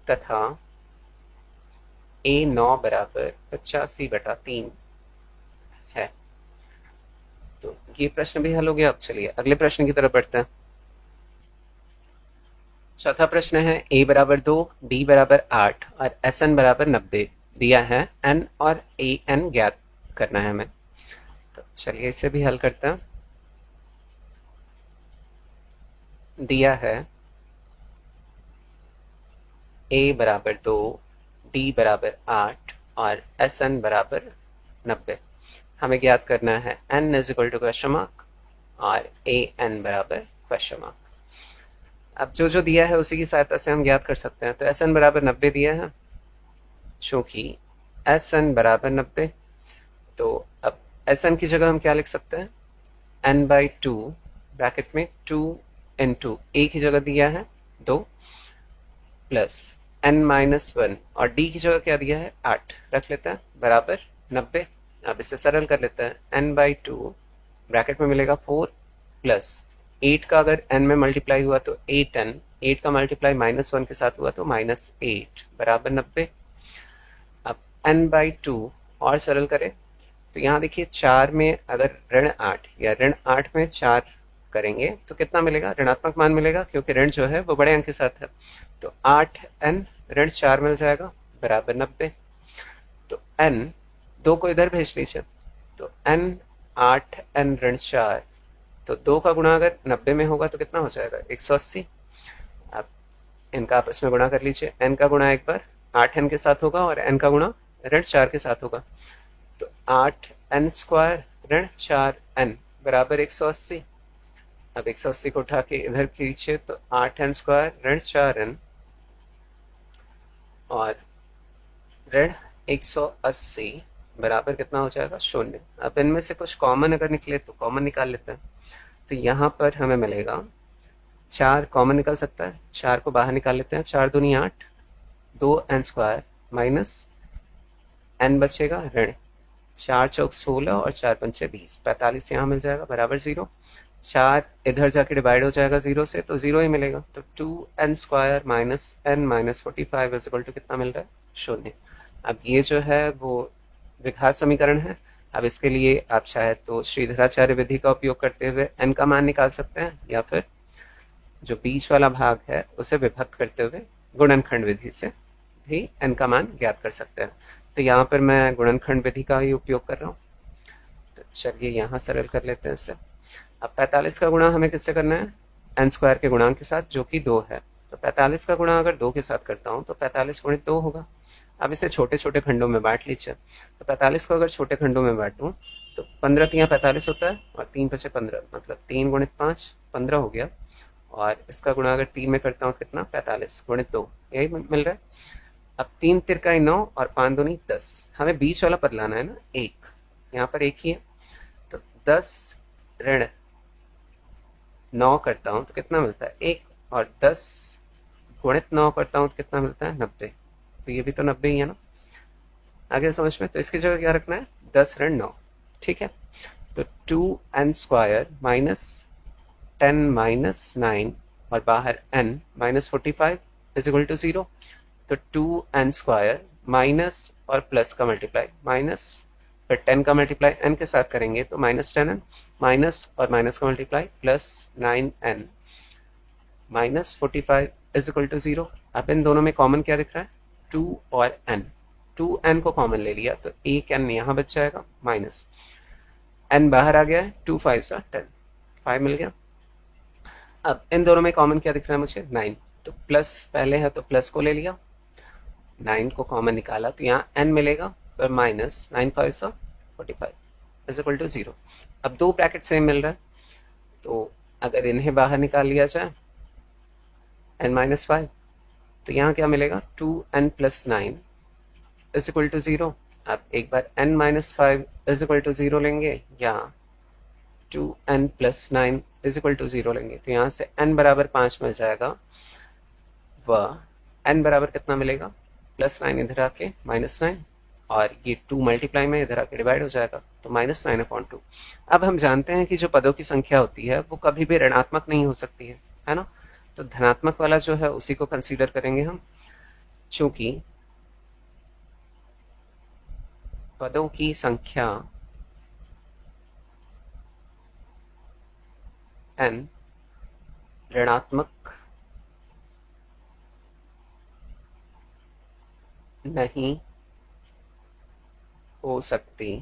तथा A9 बराबर 85/3 है। तो ये प्रश्न भी हल हो गया। अब चलिए अगले प्रश्न की तरफ बढ़ते हैं। चौथा प्रश्न है a बराबर 2, d बराबर 8 और Sn बराबर 90 दिया है, n और an ज्ञात करना है हमें। तो चलिए इसे भी हल करते हैं। दिया है a बराबर 2, d बराबर 8 और Sn बराबर 90। हमें ज्ञात करना है n is equal to question mark और an बराबर क्वेश्चन मार्क। अब जो जो दिया है उसी की सहायता से हम ज्ञात कर सकते हैं। तो Sn बराबर 90 दिया है, चूंकि Sn बराबर 90, तो अब Sn की जगह हम क्या लिख सकते हैं, n/2 ब्रैकेट में 2 इंटू a की जगह दिया है 2 प्लस n-1 और d की जगह क्या दिया है 8 रख लेते हैं बराबर 90। अब इसे सरल कर लेते हैं, n/2 ब्रैकेट में मिलेगा 4 प्लस 8 का अगर n में मल्टीप्लाई हुआ तो 8n, 8 का मल्टीप्लाई -1 के साथ हुआ तो -8 बराबर 90। अब n/2 और सरल करें तो यहाँ देखिए 4 में अगर ऋण 8 या ऋण 8 में 4 करेंगे तो कितना मिलेगा, ऋणात्मक मान मिलेगा, क्योंकि ऋण जो है वो बड़े अंक के साथ है। तो 8n ऋण 4 मिल जाएगा बराबर 90। तो n 2 को इधर भेज लीजिए, तो n 8 n ऋण 4, तो 2 का गुणा अगर 90 में होगा तो कितना हो जाएगा 180। अब इनका आपस में गुणा कर लीजिए, n का गुणा एक बार 8n के साथ होगा और n का गुणा ऋण 4 के साथ होगा, तो 8n स्क्वायर ऋण 4n बराबर 180। अब 180 को उठा के इधर खींचे तो 8n स्क्वायर ऋण 4n और ऋण 180 बराबर कितना हो जाएगा 0। अब इनमें से कुछ कॉमन अगर निकले तो कॉमन निकाल लेते हैं, तो यहाँ पर हमें मिलेगा 4 कॉमन निकल सकता है, 4 को बाहर निकाल लेते हैं, 4 दूनी 8, 2n स्क्वायर माइनस n बचेगा ऋण 4 चौक 16 और 4 पंचे 20, 45 यहाँ मिल जाएगा बराबर 0। 4 इधर जाके डिवाइड हो जाएगा 0 से, तो 0 ही मिलेगा, तो 2n square minus n minus 45 is equal to कितना मिल रहा है 0। अब ये जो है वो विघात समीकरण है। अब इसके लिए आप चाहे तो श्रीधराचार्य विधि का उपयोग करते हुए n का मान निकाल सकते हैं, या फिर जो बीच वाला भाग है उसे विभक्त करते हुए गुणनखंड विधि से भी n का मान ज्ञात कर सकते हैं। तो यहाँ पर मैं गुणनखंड विधि का ही उपयोग कर रहा हूँ, तो चलिए यहाँ सरल कर लेते हैं इसे। अब 45 का गुणा हमें किससे करना है, n स्क्वायर के गुणांक के साथ, जो कि 2 है। तो 45 का गुणा अगर 2 के साथ करता हूँ तो 45 गुणित 2 होगा। अब इसे छोटे छोटे खंडों में बांट लीजिए, तो 45 को अगर छोटे खंडों में बांटूं तो 15 तियाँ 45 होता है और 3 बचे 15, मतलब 3 गुणित 5 15 हो गया, और इसका गुणा अगर 3 में करता हूँ कितना 45 गुणित 2, यही मिल रहा है। अब 3 तिरकाई 9 और 5 दूनी 10, हमें बीच वाला पद लाना है ना, एक यहाँ पर एक ही है, तो 10 ऋण 9 करता हूँ तो कितना मिलता है 1, और 10 गुणित 9 करता हूँ तो कितना मिलता है 90, तो ये भी तो 90 ही है ना। आगे समझ में, तो इसकी जगह क्या रखना है 10 ऋण 9, ठीक है। तो 2n स्क्वायर माइनस 10 माइनस 9 और बाहर n minus 45 is equal to 0। तो 2n स्क्वायर माइनस और प्लस का मल्टीप्लाई, माइनस फिर 10 का मल्टीप्लाई n के साथ करेंगे तो माइनस 10n, माइनस और माइनस का multiply plus 9n minus 45 is equal to 0। अब इन दोनों में कॉमन क्या दिख रहा है 2 और n, 2n को कॉमन ले लिया तो एक n यहाँ बच जाएगा, माइनस n बाहर आ गया है, 2 5 10, 5 मिल गया। अब इन दोनों में कॉमन क्या दिख रहा है मुझे 9, तो प्लस पहले है तो प्लस को ले लिया, 9 को कॉमन निकाला तो यहाँ n मिलेगा, पर माइनस 9 5 45 इज इक्वल टू 0। अब दो ब्रैकेट सेम मिल रहा है, तो अगर इन्हें बाहर निकाल लिया जाए n माइनस 5, तो यहाँ क्या मिलेगा 2n plus 9 is equal to 0। अब एक बार n minus 5 is equal to 0 लेंगे या 2n plus 9 is equal to 0 लेंगे, तो यहाँ से n बराबर 5 मिल जाएगा, वह n बराबर कितना मिलेगा प्लस 9 इधर आके माइनस 9, और ये 2 मल्टीप्लाई में इधर आके डिवाइड हो जाएगा, तो माइनस 9/2। अब हम जानते हैं कि जो पदों की संख्या होती है वो कभी भी ऋणात्मक नहीं हो सकती है ना, तो धनात्मक वाला जो है उसी को कंसीडर करेंगे हम, चूंकि पदों की संख्या n ऋणात्मक नहीं हो सकती,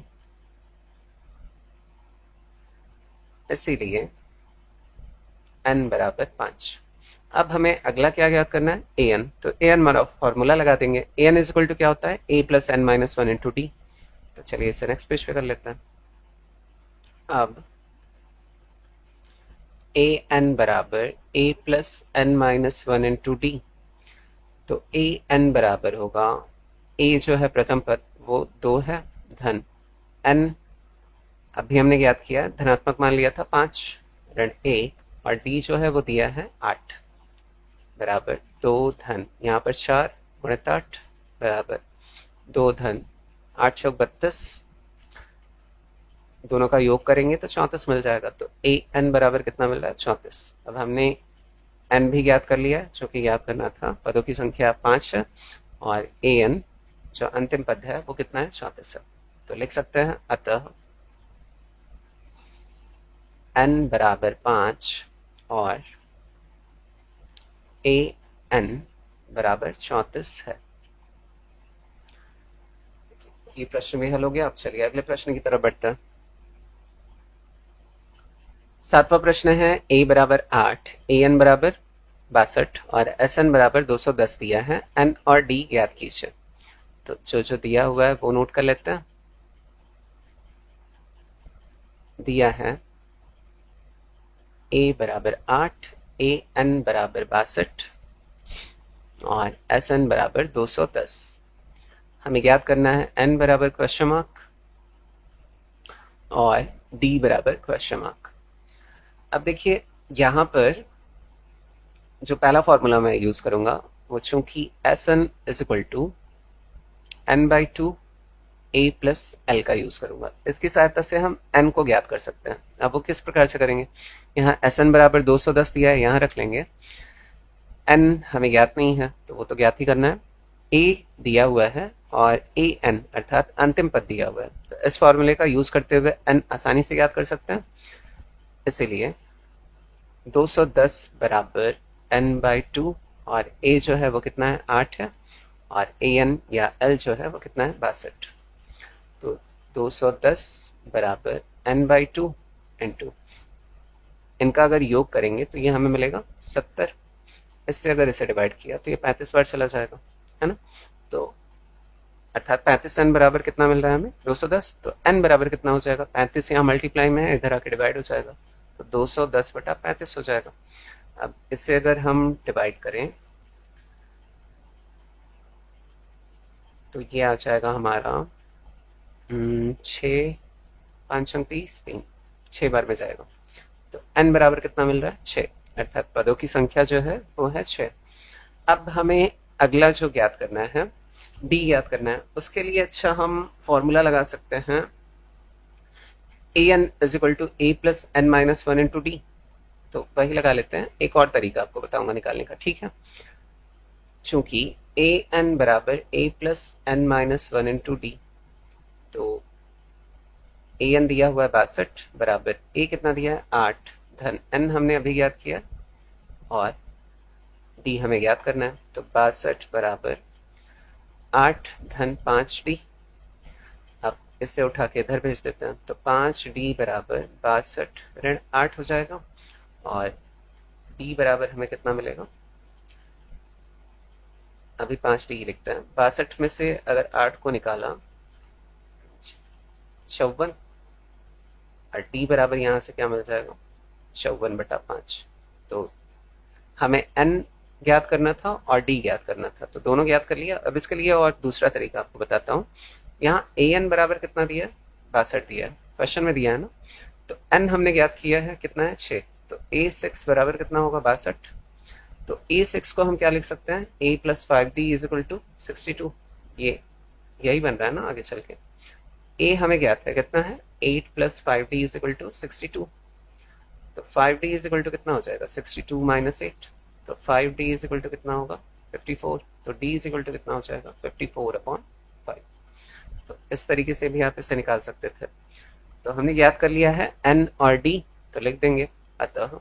इसीलिए n बराबर 5। अब हमें अगला क्या याद करना है an, तो an हमारा फॉर्मूला लगा देंगे, an इज इक्वल टू क्या होता है a plus n minus 1 into D. तो चलिए इसे नेक्स्ट पेज पे कर लेते हैं। अब an बराबर a plus n minus 1 into D, तो an बराबर होगा, a जो है प्रथम पद वो 2 है, धन n अभी हमने याद किया धनात्मक मान लिया था 5 ऋण 1, और d जो है वो दिया है 8 बराबर 2 धन यहाँ पर 4 गुणित 8 बराबर 2 धन 8 चौक 32, दोनों का योग करेंगे तो 34 मिल जाएगा, तो ए एन बराबर कितना मिल रहा है 34। अब हमने एन भी ज्ञात कर लिया है, जो कि ज्ञात करना था, पदों की संख्या 5 है और ए एन जो अंतिम पद है वो कितना है 34 है। तो लिख सकते हैं अतः n बराबर 5 और ए एन बराबर 34 है। ये प्रश्न भी हल हो गया। अब चलिए अगले प्रश्न की तरफ बढ़ते हैं। 7वां प्रश्न है a बराबर 8, an बराबर 62 और sn बराबर 210 दिया है। n और d ज्ञात कीजिए। तो जो जो दिया हुआ है वो नोट कर लेते हैं। दिया है a बराबर 8, an बराबर 62 और sn बराबर 210। हमें ज्ञात करना है n बराबर क्वेश्चन मार्क और d बराबर क्वेश्चन मार्क। अब देखिए यहाँ पर जो पहला फॉर्मूला मैं यूज करूंगा वो चूंकि Sn is equal to n/2 a plus l का यूज करूंगा। इसकी सहायता से हम n को ज्ञात कर सकते हैं। अब वो किस प्रकार से करेंगे, यहाँ Sn बराबर 210 दिया है, यहाँ रख लेंगे। n हमें ज्ञात नहीं है तो वो तो ज्ञात ही करना है। a दिया हुआ है और an अर्थात अंतिम पद दिया हुआ है, तो इस फॉर्मूले का यूज करते हुए n आसानी से ज्ञात कर सकते हैं। इसीलिए 210 बराबर n/2 और a जो है वो कितना है 8 है और an या l जो है वो कितना है 62। तो 210 बराबर n/2 इंटू इनका अगर योग करेंगे तो ये हमें मिलेगा 70। इससे अगर इसे डिवाइड किया तो ये 35 बार चला जाएगा, है ना। तो अर्थात 35 n बराबर कितना मिल रहा है हमें 210। तो n बराबर कितना हो जाएगा, 35 यहाँ मल्टीप्लाई में है, इधर आके डिवाइड हो जाएगा तो 210/35 हो जाएगा। अब इसे अगर हम डिवाइड करें तो ये आ जाएगा हमारा 6 5 30 3 6 बार में जाएगा। तो n बराबर कितना मिल रहा है 6, अर्थात पदों की संख्या जो है वो है 6। अब हमें अगला जो ज्ञात करना है d ज्ञात करना है, उसके लिए अच्छा हम फॉर्मूला लगा सकते हैं an is equal to a plus n minus 1 into D. तो वही लगा लेते हैं। एक और तरीका आपको बताऊंगा निकालने का, ठीक है। चूंकि an बराबर a plus n minus 1 into D, तो an दिया हुआ है 62 बराबर a कितना दिया है 8 धन n हमने अभी ज्ञात किया और d हमें ज्ञात करना है। तो 62 बराबर 8 धन 5d। अब इसे उठा के इधर भेज देते हैं तो 5d बराबर 62 ऋण 8 हो जाएगा और d बराबर हमें कितना मिलेगा, अभी 5d लिखते हैं। 62 में से अगर 8 को निकाला 54 और d बराबर यहाँ से क्या मिल जाएगा 54/5। तो हमें n ज्ञात करना था और d ज्ञात करना था, तो दोनों ज्ञात कर लिया। अब इसके लिए और दूसरा तरीका आपको बताता हूँ। यहाँ an बराबर कितना दिया है 62 दिया है, क्वेश्चन में दिया है ना। तो n हमने ज्ञात किया है कितना है 6, तो a6 बराबर कितना होगा 62। तो a6 को हम क्या लिख सकते हैं a plus 5d is equal to 62। ये यही बन रहा है ना आगे चल के। a हमें ज्ञात है कितना है 8 plus 5d is equal to 62। तो 5d इज इक्वल टू कितना हो जाएगा 62 माइनस 8। तो 5d इज इक्वल टू कितना होगा 54। तो d इज इक्वल टू कितना हो जाएगा 54/5। तो इस तरीके से भी आप इसे निकाल सकते थे। तो हमने याद कर लिया है n और d, तो लिख देंगे अतः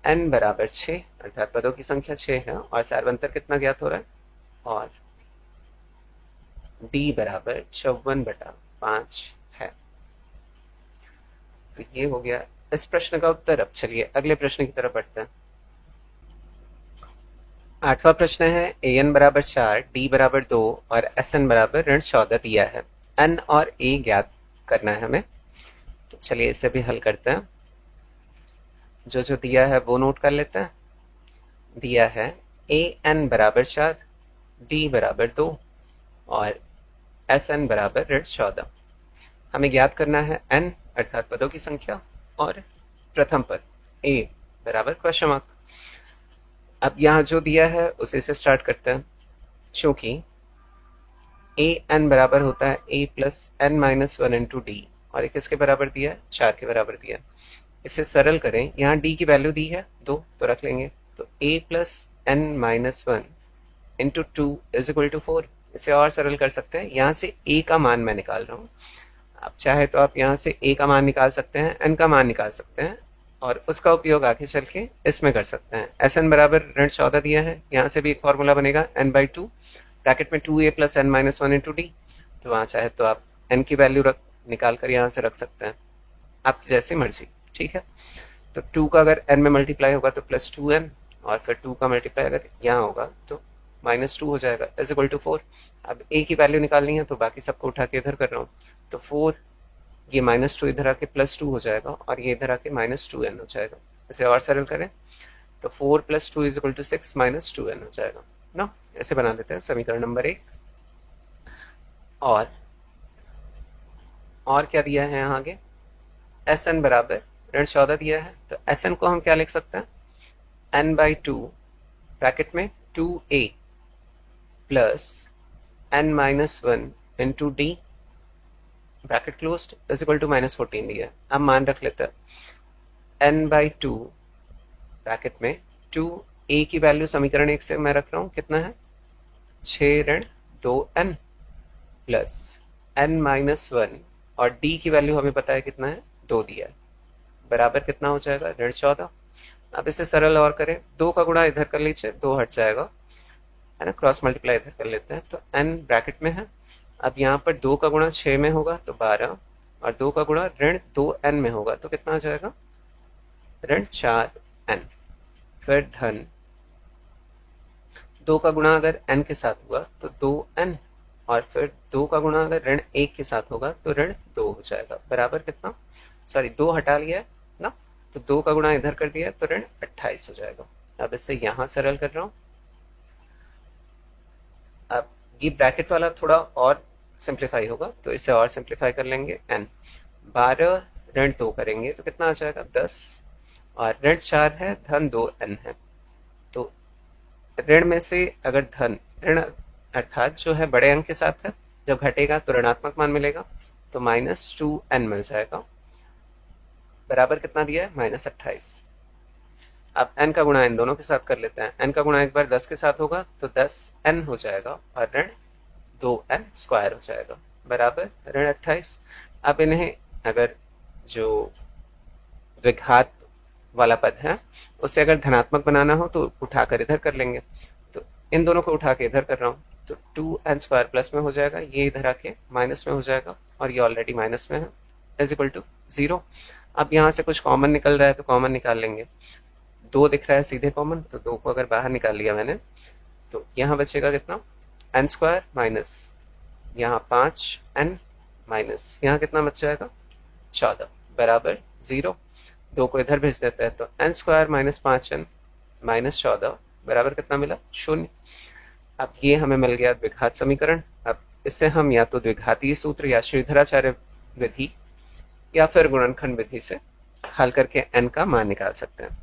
n बराबर 6 अर्थात पदों की संख्या 6 है और सार्वंतर कितना ज्ञात हो रहा है और d बराबर 54/5 है। तो ये हो गया इस प्रश्न का उत्तर। अब चलिए अगले प्रश्न की तरफ बढ़ते हैं। 8वां प्रश्न है an बराबर 4, d बराबर 2 और sn बराबर ऋण 14 दिया है। n और a ज्ञात करना है हमें। तो चलिए इसे भी हल करते हैं। जो जो दिया है वो नोट कर लेते हैं। दिया है an बराबर 4, d बराबर 2 और sn बराबर ऋण 14। हमें ज्ञात करना है n अर्थात पदों की संख्या और प्रथम पद a बराबर क्वेश्चन मार्क। अब यहाँ जो दिया है उसी से स्टार्ट करते हैं। चूंकि an बराबर होता है a plus n minus 1 into D और एक किसके बराबर दिया है 4 के बराबर दिया है। इसे सरल करें, यहाँ d की वैल्यू दी है 2 तो रख लेंगे। तो a plus n minus 1 into 2 is equal to 4। इसे और सरल कर सकते हैं, यहाँ से a का मान मैं निकाल रहा हूँ। आप चाहे तो आप यहाँ से a का मान निकाल सकते हैं, n का मान निकाल सकते हैं और उसका उपयोग आगे चल के इसमें कर सकते हैं। Sn बराबर ऋण 14 दिया है, यहाँ से भी एक फॉर्मूला बनेगा n/2 ब्रैकेट में 2a plus n minus 1 into D, तो वहाँ चाहे तो आप n की वैल्यू निकाल कर यहाँ से रख सकते हैं, आपकी जैसी मर्जी, ठीक है। तो 2 का अगर n में मल्टीप्लाई होगा तो प्लस 2n, और फिर 2 का मल्टीप्लाई अगर यहाँ होगा तो -2 हो जाएगा, इज इक्वल टू 4। अब a की वैल्यू निकालनी है तो बाकी सबको उठा के इधर कर रहा हूँ, तो 4, ये -2 इधर आके +2 हो जाएगा, और ये इधर आके -2n हो जाएगा। इसे और सरल करें तो 4 + 2 = 6 -2n हो जाएगा ना। ऐसे बना देते हैं समीकरण नंबर 1। और क्या दिया है यहाँ आगे, Sn बराबर ऋण 14 दिया है, तो Sn को हम क्या लिख सकते हैं, n/2 ब्रैकेट में 2a plus n-1 into D bracket closed is equal to -14 दिया है। अब मान रख लेते हैं n/2 ब्रैकेट में 2a की वैल्यू समीकरण 1 से मैं रख रहा हूँ, कितना है 6 ऋण 2n प्लस n-1, और d की वैल्यू हमें पता है कितना है 2 दिया है, बराबर कितना हो जाएगा ऋण 14। अब इसे सरल और करें, 2 का गुणा इधर कर लीजिए, 2 हट जाएगा है ना, क्रॉस मल्टीप्लाई इधर कर लेते हैं, तो n ब्रैकेट में है। अब यहाँ पर 2 का गुणा 6 में होगा तो 12, और 2 का गुणा ऋण 2n में होगा तो कितना आ जाएगा ऋण 4n। फिर धन 2 का गुणा अगर n के साथ हुआ तो 2n, और फिर 2 का गुणा अगर ऋण 1 के साथ होगा तो ऋण 2 हो जाएगा, बराबर कितना, सॉरी 2 हटा लिया है ना, तो 2 का गुणा इधर कर दिया तो ऋण 28 हो जाएगा। अब इसे यहाँ सरल कर रहा हूँ। अब ये ब्रैकेट वाला थोड़ा और सिंप्लीफाई होगा, तो इसे और सिंप्लीफाई कर लेंगे, n 12 ऋण 2 करेंगे तो कितना आ जाएगा 10, और ऋण 4 है, धन 2n है, तो ऋण में से अगर धन ऋण अर्थात जो है बड़े अंक के साथ है, जब घटेगा तो ऋणात्मक मान मिलेगा, तो -2n मिल जाएगा, बराबर कितना दिया है -28। अब n का गुणा इन दोनों के साथ कर लेते हैं, n का गुणा एक बार 10 के साथ होगा तो 10n हो जाएगा, और ऋण 2n स्क्वायर हो जाएगा, बराबर ऋण 28। अब इन्हें अगर जो द्विघात वाला पद है उसे अगर धनात्मक बनाना हो तो उठाकर इधर कर लेंगे, तो इन दोनों को उठा के इधर कर रहा हूँ, तो 2n स्क्वायर प्लस में हो जाएगा, ये इधर आके माइनस में हो जाएगा, और ये ऑलरेडी माइनस में है, इज इक्वल टू 0। अब यहाँ से कुछ कॉमन निकल रहा है तो कॉमन निकाल लेंगे, 2 दिख रहा है सीधे कॉमन, तो 2 को अगर बाहर निकाल लिया मैंने तो यहाँ बचेगा कितना n स्क्वायर माइनस यहाँ 5n माइनस यहाँ कितना बच जाएगा 14, बराबर 0। 2 को इधर भेज देते हैं तो n square minus 5n minus 14 बराबर कितना मिला 0। अब ये हमें मिल गया द्विघात समीकरण। अब इसे हम या तो द्विघातीय सूत्र या श्रीधराचार्य विधि या फिर गुणनखंड विधि से हल करके n का मान निकाल सकते हैं।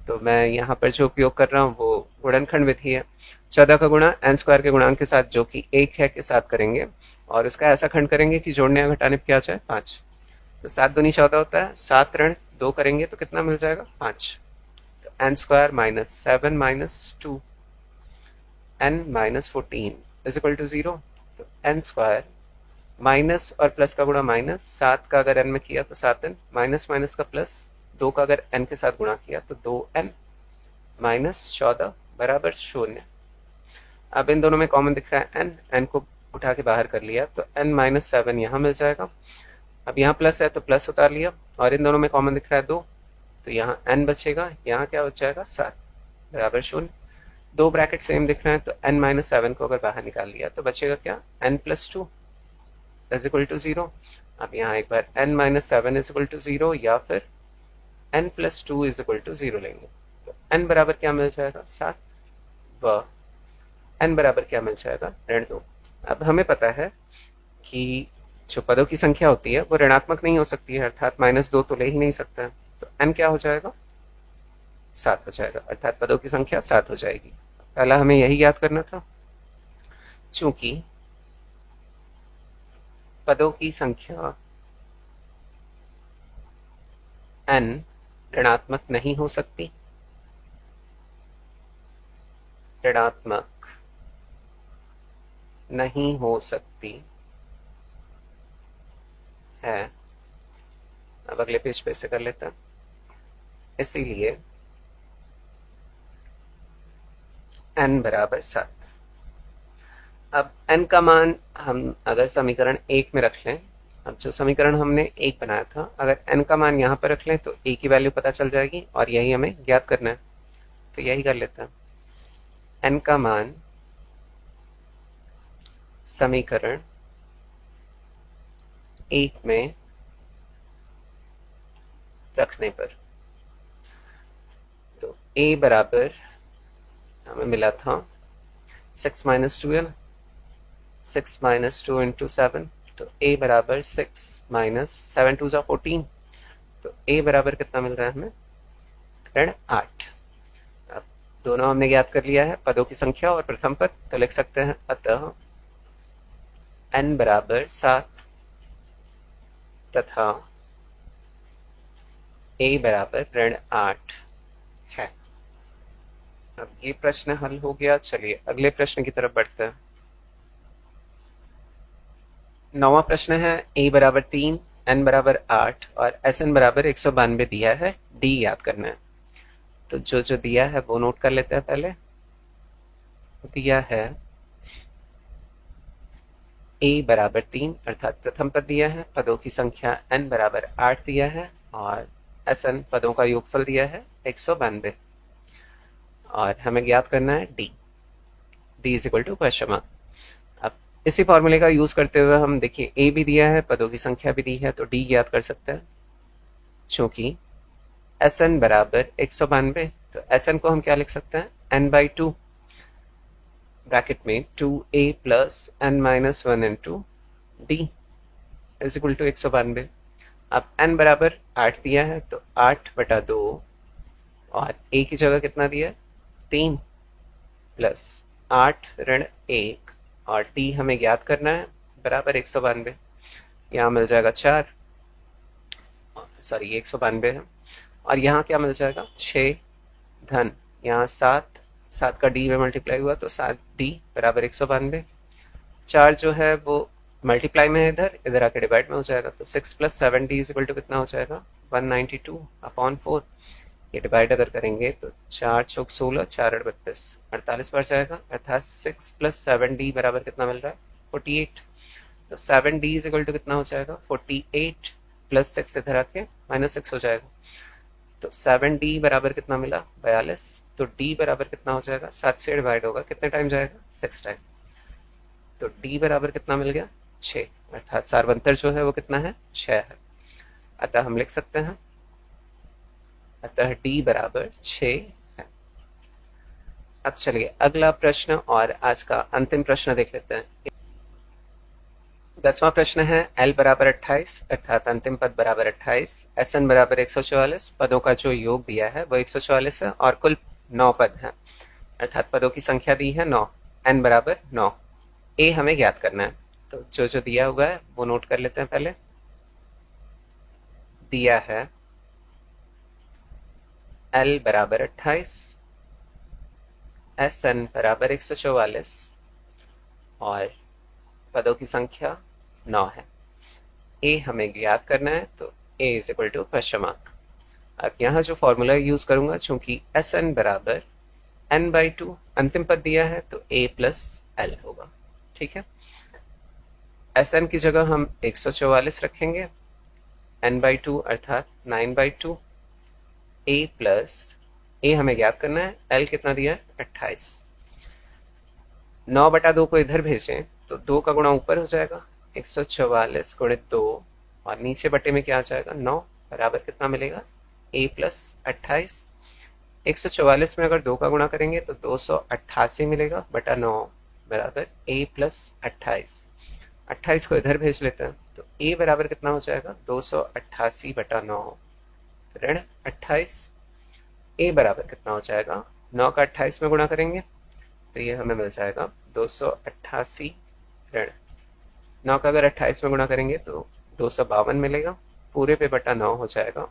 तो मैं यहाँ पर जो उपयोग कर रहा हूँ वो गुणनखंड विधि है। 14 का गुणा n स्क्वायर के गुणांक के साथ जो कि 1 है के साथ करेंगे, और इसका ऐसा खंड करेंगे कि जोड़ने या घटाने पे क्या आ जाए 5। तो 7 दूनी 14 होता है, 7 ऋण 2 करेंगे तो कितना मिल जाएगा 5। तो n square minus 7 minus 2 n minus 14 is equal to 0। तो n स्क्वायर माइनस और प्लस का गुणा माइनस, 7 का अगर n में किया तो 7n, माइनस माइनस का प्लस, 2 का अगर n के साथ गुणा किया तो 2n माइनस 14 बराबर 0। अब इन दोनों में कॉमन दिख रहा है n को उठा के बाहर कर लिया तो n माइनस 7 यहाँ मिल जाएगा। अब यहाँ प्लस है तो प्लस उतार लिया, और इन दोनों में कॉमन दिख रहा है 2, तो यहाँ n बचेगा, यहाँ क्या बच जाएगा 7 बराबर 0। 2 ब्रैकेट सेम दिख रहे हैं तो n माइनस 7 को अगर बाहर निकाल लिया तो बचेगा क्या n plus 2 is equal to 0। अब यहाँ एक बार n minus 7 is equal to 0 या फिर n plus 2 is equal to 0 लेंगे तो n बराबर क्या मिल जाएगा 7 व n बराबर क्या मिल जाएगा ऋण 2। अब हमें पता है कि जो पदों की संख्या होती है वो ऋणात्मक नहीं हो सकती है, अर्थात -2 तो ले ही नहीं सकता है, तो n क्या हो जाएगा 7 हो जाएगा, अर्थात पदों की संख्या 7 हो जाएगी। पहला हमें यही याद करना था, चूंकि पदों की संख्या n ऋणात्मक नहीं हो सकती, ऋणात्मक नहीं हो सकती है। अब अगले पेज पे से कर लेते हैं। इसीलिए n बराबर 7। अब n का मान हम अगर समीकरण 1 में रख लें, अब जो समीकरण हमने 1 बनाया था, अगर n का मान यहाँ पर रख लें तो a की वैल्यू पता चल जाएगी और यही हमें ज्ञात करना है, तो यही कर लेते हैं। n का मान समीकरण 1 में रखने पर, तो a बराबर हमें मिला था 6 माइनस 2 है ना, 6 माइनस 2 इंटू 7, तो a बराबर 6 माइनस 7 टू जा 14, तो a बराबर कितना मिल रहा है हमें, ऋण 8। अब दोनों हमने ज्ञात कर लिया है, पदों की संख्या और प्रथम पद, तो लिख सकते हैं अतः n बराबर 7 तथा a बराबर ऋण 8 है। अब ये प्रश्न हल हो गया। चलिए अगले प्रश्न की तरफ बढ़ते हैं। 9वां प्रश्न है, a बराबर 3, n बराबर 8 और sn बराबर 192 दिया है, d याद करना है। तो जो जो दिया है वो नोट कर लेते हैं। पहले दिया है a बराबर 3 अर्थात प्रथम पद दिया है, पदों की संख्या n बराबर 8 दिया है और sn पदों का योगफल दिया है 192 और हमें ज्ञात करना है d is equal to question mark. अब इसी फॉर्मूले का यूज करते हुए हम देखिए a भी दिया है, पदों की संख्या भी दी है, तो d ज्ञात कर सकते हैं। चूंकि sn बराबर 192, तो sn को हम क्या लिख सकते हैं, n/2 ब्रैकेट में 2a plus n minus 1 into D is equal to 192। अब n बराबर 8 दिया है, तो 8/2 और a की जगह कितना दिया है, 3 प्लस 8 ऋण 1 और d हमें ज्ञात करना है बराबर 192। यहाँ मिल जाएगा 4, सॉरी ये 192 है, और यहाँ क्या मिल जाएगा 6 धन यहाँ 7 का d में मल्टीप्लाई हुआ तो 7d बराबर 192। 4 जो है वो मल्टीप्लाई में है, इधर आके डिवाइड में हो जाएगा, तो 6 plus 7d is equal to कितना हो जाएगा 192/4। ये डिवाइड अगर करेंगे तो 4 चौक 16, 4 8 32, 48 बढ़ जाएगा, अर्थात 6 प्लस 7d बराबर कितना मिल रहा है 48। तो 7d इज इक्वल टू कितना हो जाएगा 48 प्लस 6 इधर आके -6 हो जाएगा, तो 7d बराबर कितना मिला 42। तो d बराबर कितना हो जाएगा, 7 से डिवाइड होगा कितने टाइम जाएगा 6 टाइम, तो d बराबर कितना मिल गया 6, अर्थात सार्वंतर जो है वो कितना है 6 है। अतः हम लिख सकते हैं अतः d बराबर 6 है। अब चलिए अगला प्रश्न और आज का अंतिम प्रश्न देख लेते हैं। 10वां प्रश्न है, l बराबर 28 अर्थात अंतिम पद बराबर 28, sn बराबर 144, पदों का जो योग दिया है वो 144 है और कुल 9 पद हैं, अर्थात पदों की संख्या दी है 9, n बराबर 9। a हमें ज्ञात करना है, तो जो जो दिया हुआ है वो नोट कर लेते हैं। पहले दिया है l बराबर 28, sn बराबर 144 और पदों की संख्या 9 है। a हमें ज्ञात करना है, तो a is equal to question mark. अब यहाँ जो फॉर्मूला यूज करूंगा, चूंकि sn बराबर n/2 अंतिम पद दिया है तो a प्लस l होगा, ठीक है। sn की जगह हम 144 रखेंगे, n/2 अर्थात 9/2, a प्लस a हमें ज्ञात करना है, l कितना दिया है 28। 9/2 को इधर भेजें तो 2 का गुणा ऊपर हो जाएगा 144 गुणित 2 और नीचे बटे में क्या आ जाएगा 9 बराबर कितना मिलेगा a प्लस 28। 144 में अगर 2 का गुणा करेंगे तो 288 मिलेगा बटा 9 बराबर a प्लस 28। 28 को इधर भेज लेते हैं तो a बराबर कितना हो जाएगा 288/9 ऋण 28। a बराबर कितना हो जाएगा 9 का 28 में गुणा करेंगे तो ये हमें मिल जाएगा 288 ऋण 9 का अगर 28 में गुणा करेंगे तो 252 मिलेगा, पूरे पे बटा 9 हो जाएगा,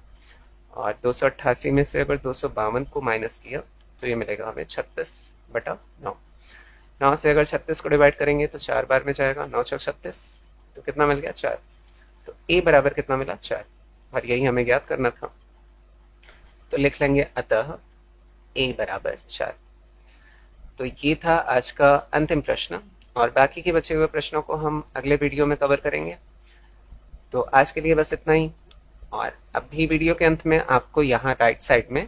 और 288 में से अगर 252 को माइनस किया तो ये मिलेगा हमें 36/9। 9 से अगर 36 को डिवाइड करेंगे तो 4 बार में जाएगा, 9 चौक 36, तो कितना मिल गया 4। तो a बराबर कितना मिला 4 और यही हमें ज्ञात करना था, तो लिख लेंगे अतः a बराबर 4। तो ये था आज का अंतिम प्रश्न और बाकी के बचे हुए प्रश्नों को हम अगले वीडियो में कवर करेंगे। तो आज के लिए बस इतना ही। और अभी वीडियो के अंत में आपको यहाँ राइट साइड में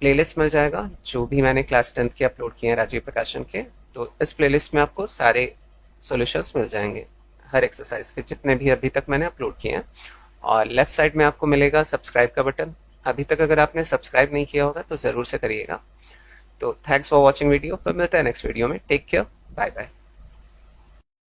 प्लेलिस्ट मिल जाएगा, जो भी मैंने क्लास 10th के अपलोड किए हैं राजीव प्रकाशन के। तो इस प्लेलिस्ट में आपको सारे सॉल्यूशंस मिल जाएंगे हर एक्सरसाइज के, जितने भी अभी तक मैंने अपलोड किए हैं। और लेफ्ट साइड में आपको मिलेगा सब्सक्राइब का बटन। अभी तक अगर आपने सब्सक्राइब नहीं किया होगा तो ज़रूर से करिएगा। तो थैंक्स फॉर वॉचिंग वीडियो। फिर मिलते हैं नेक्स्ट वीडियो में। Take care, bye bye.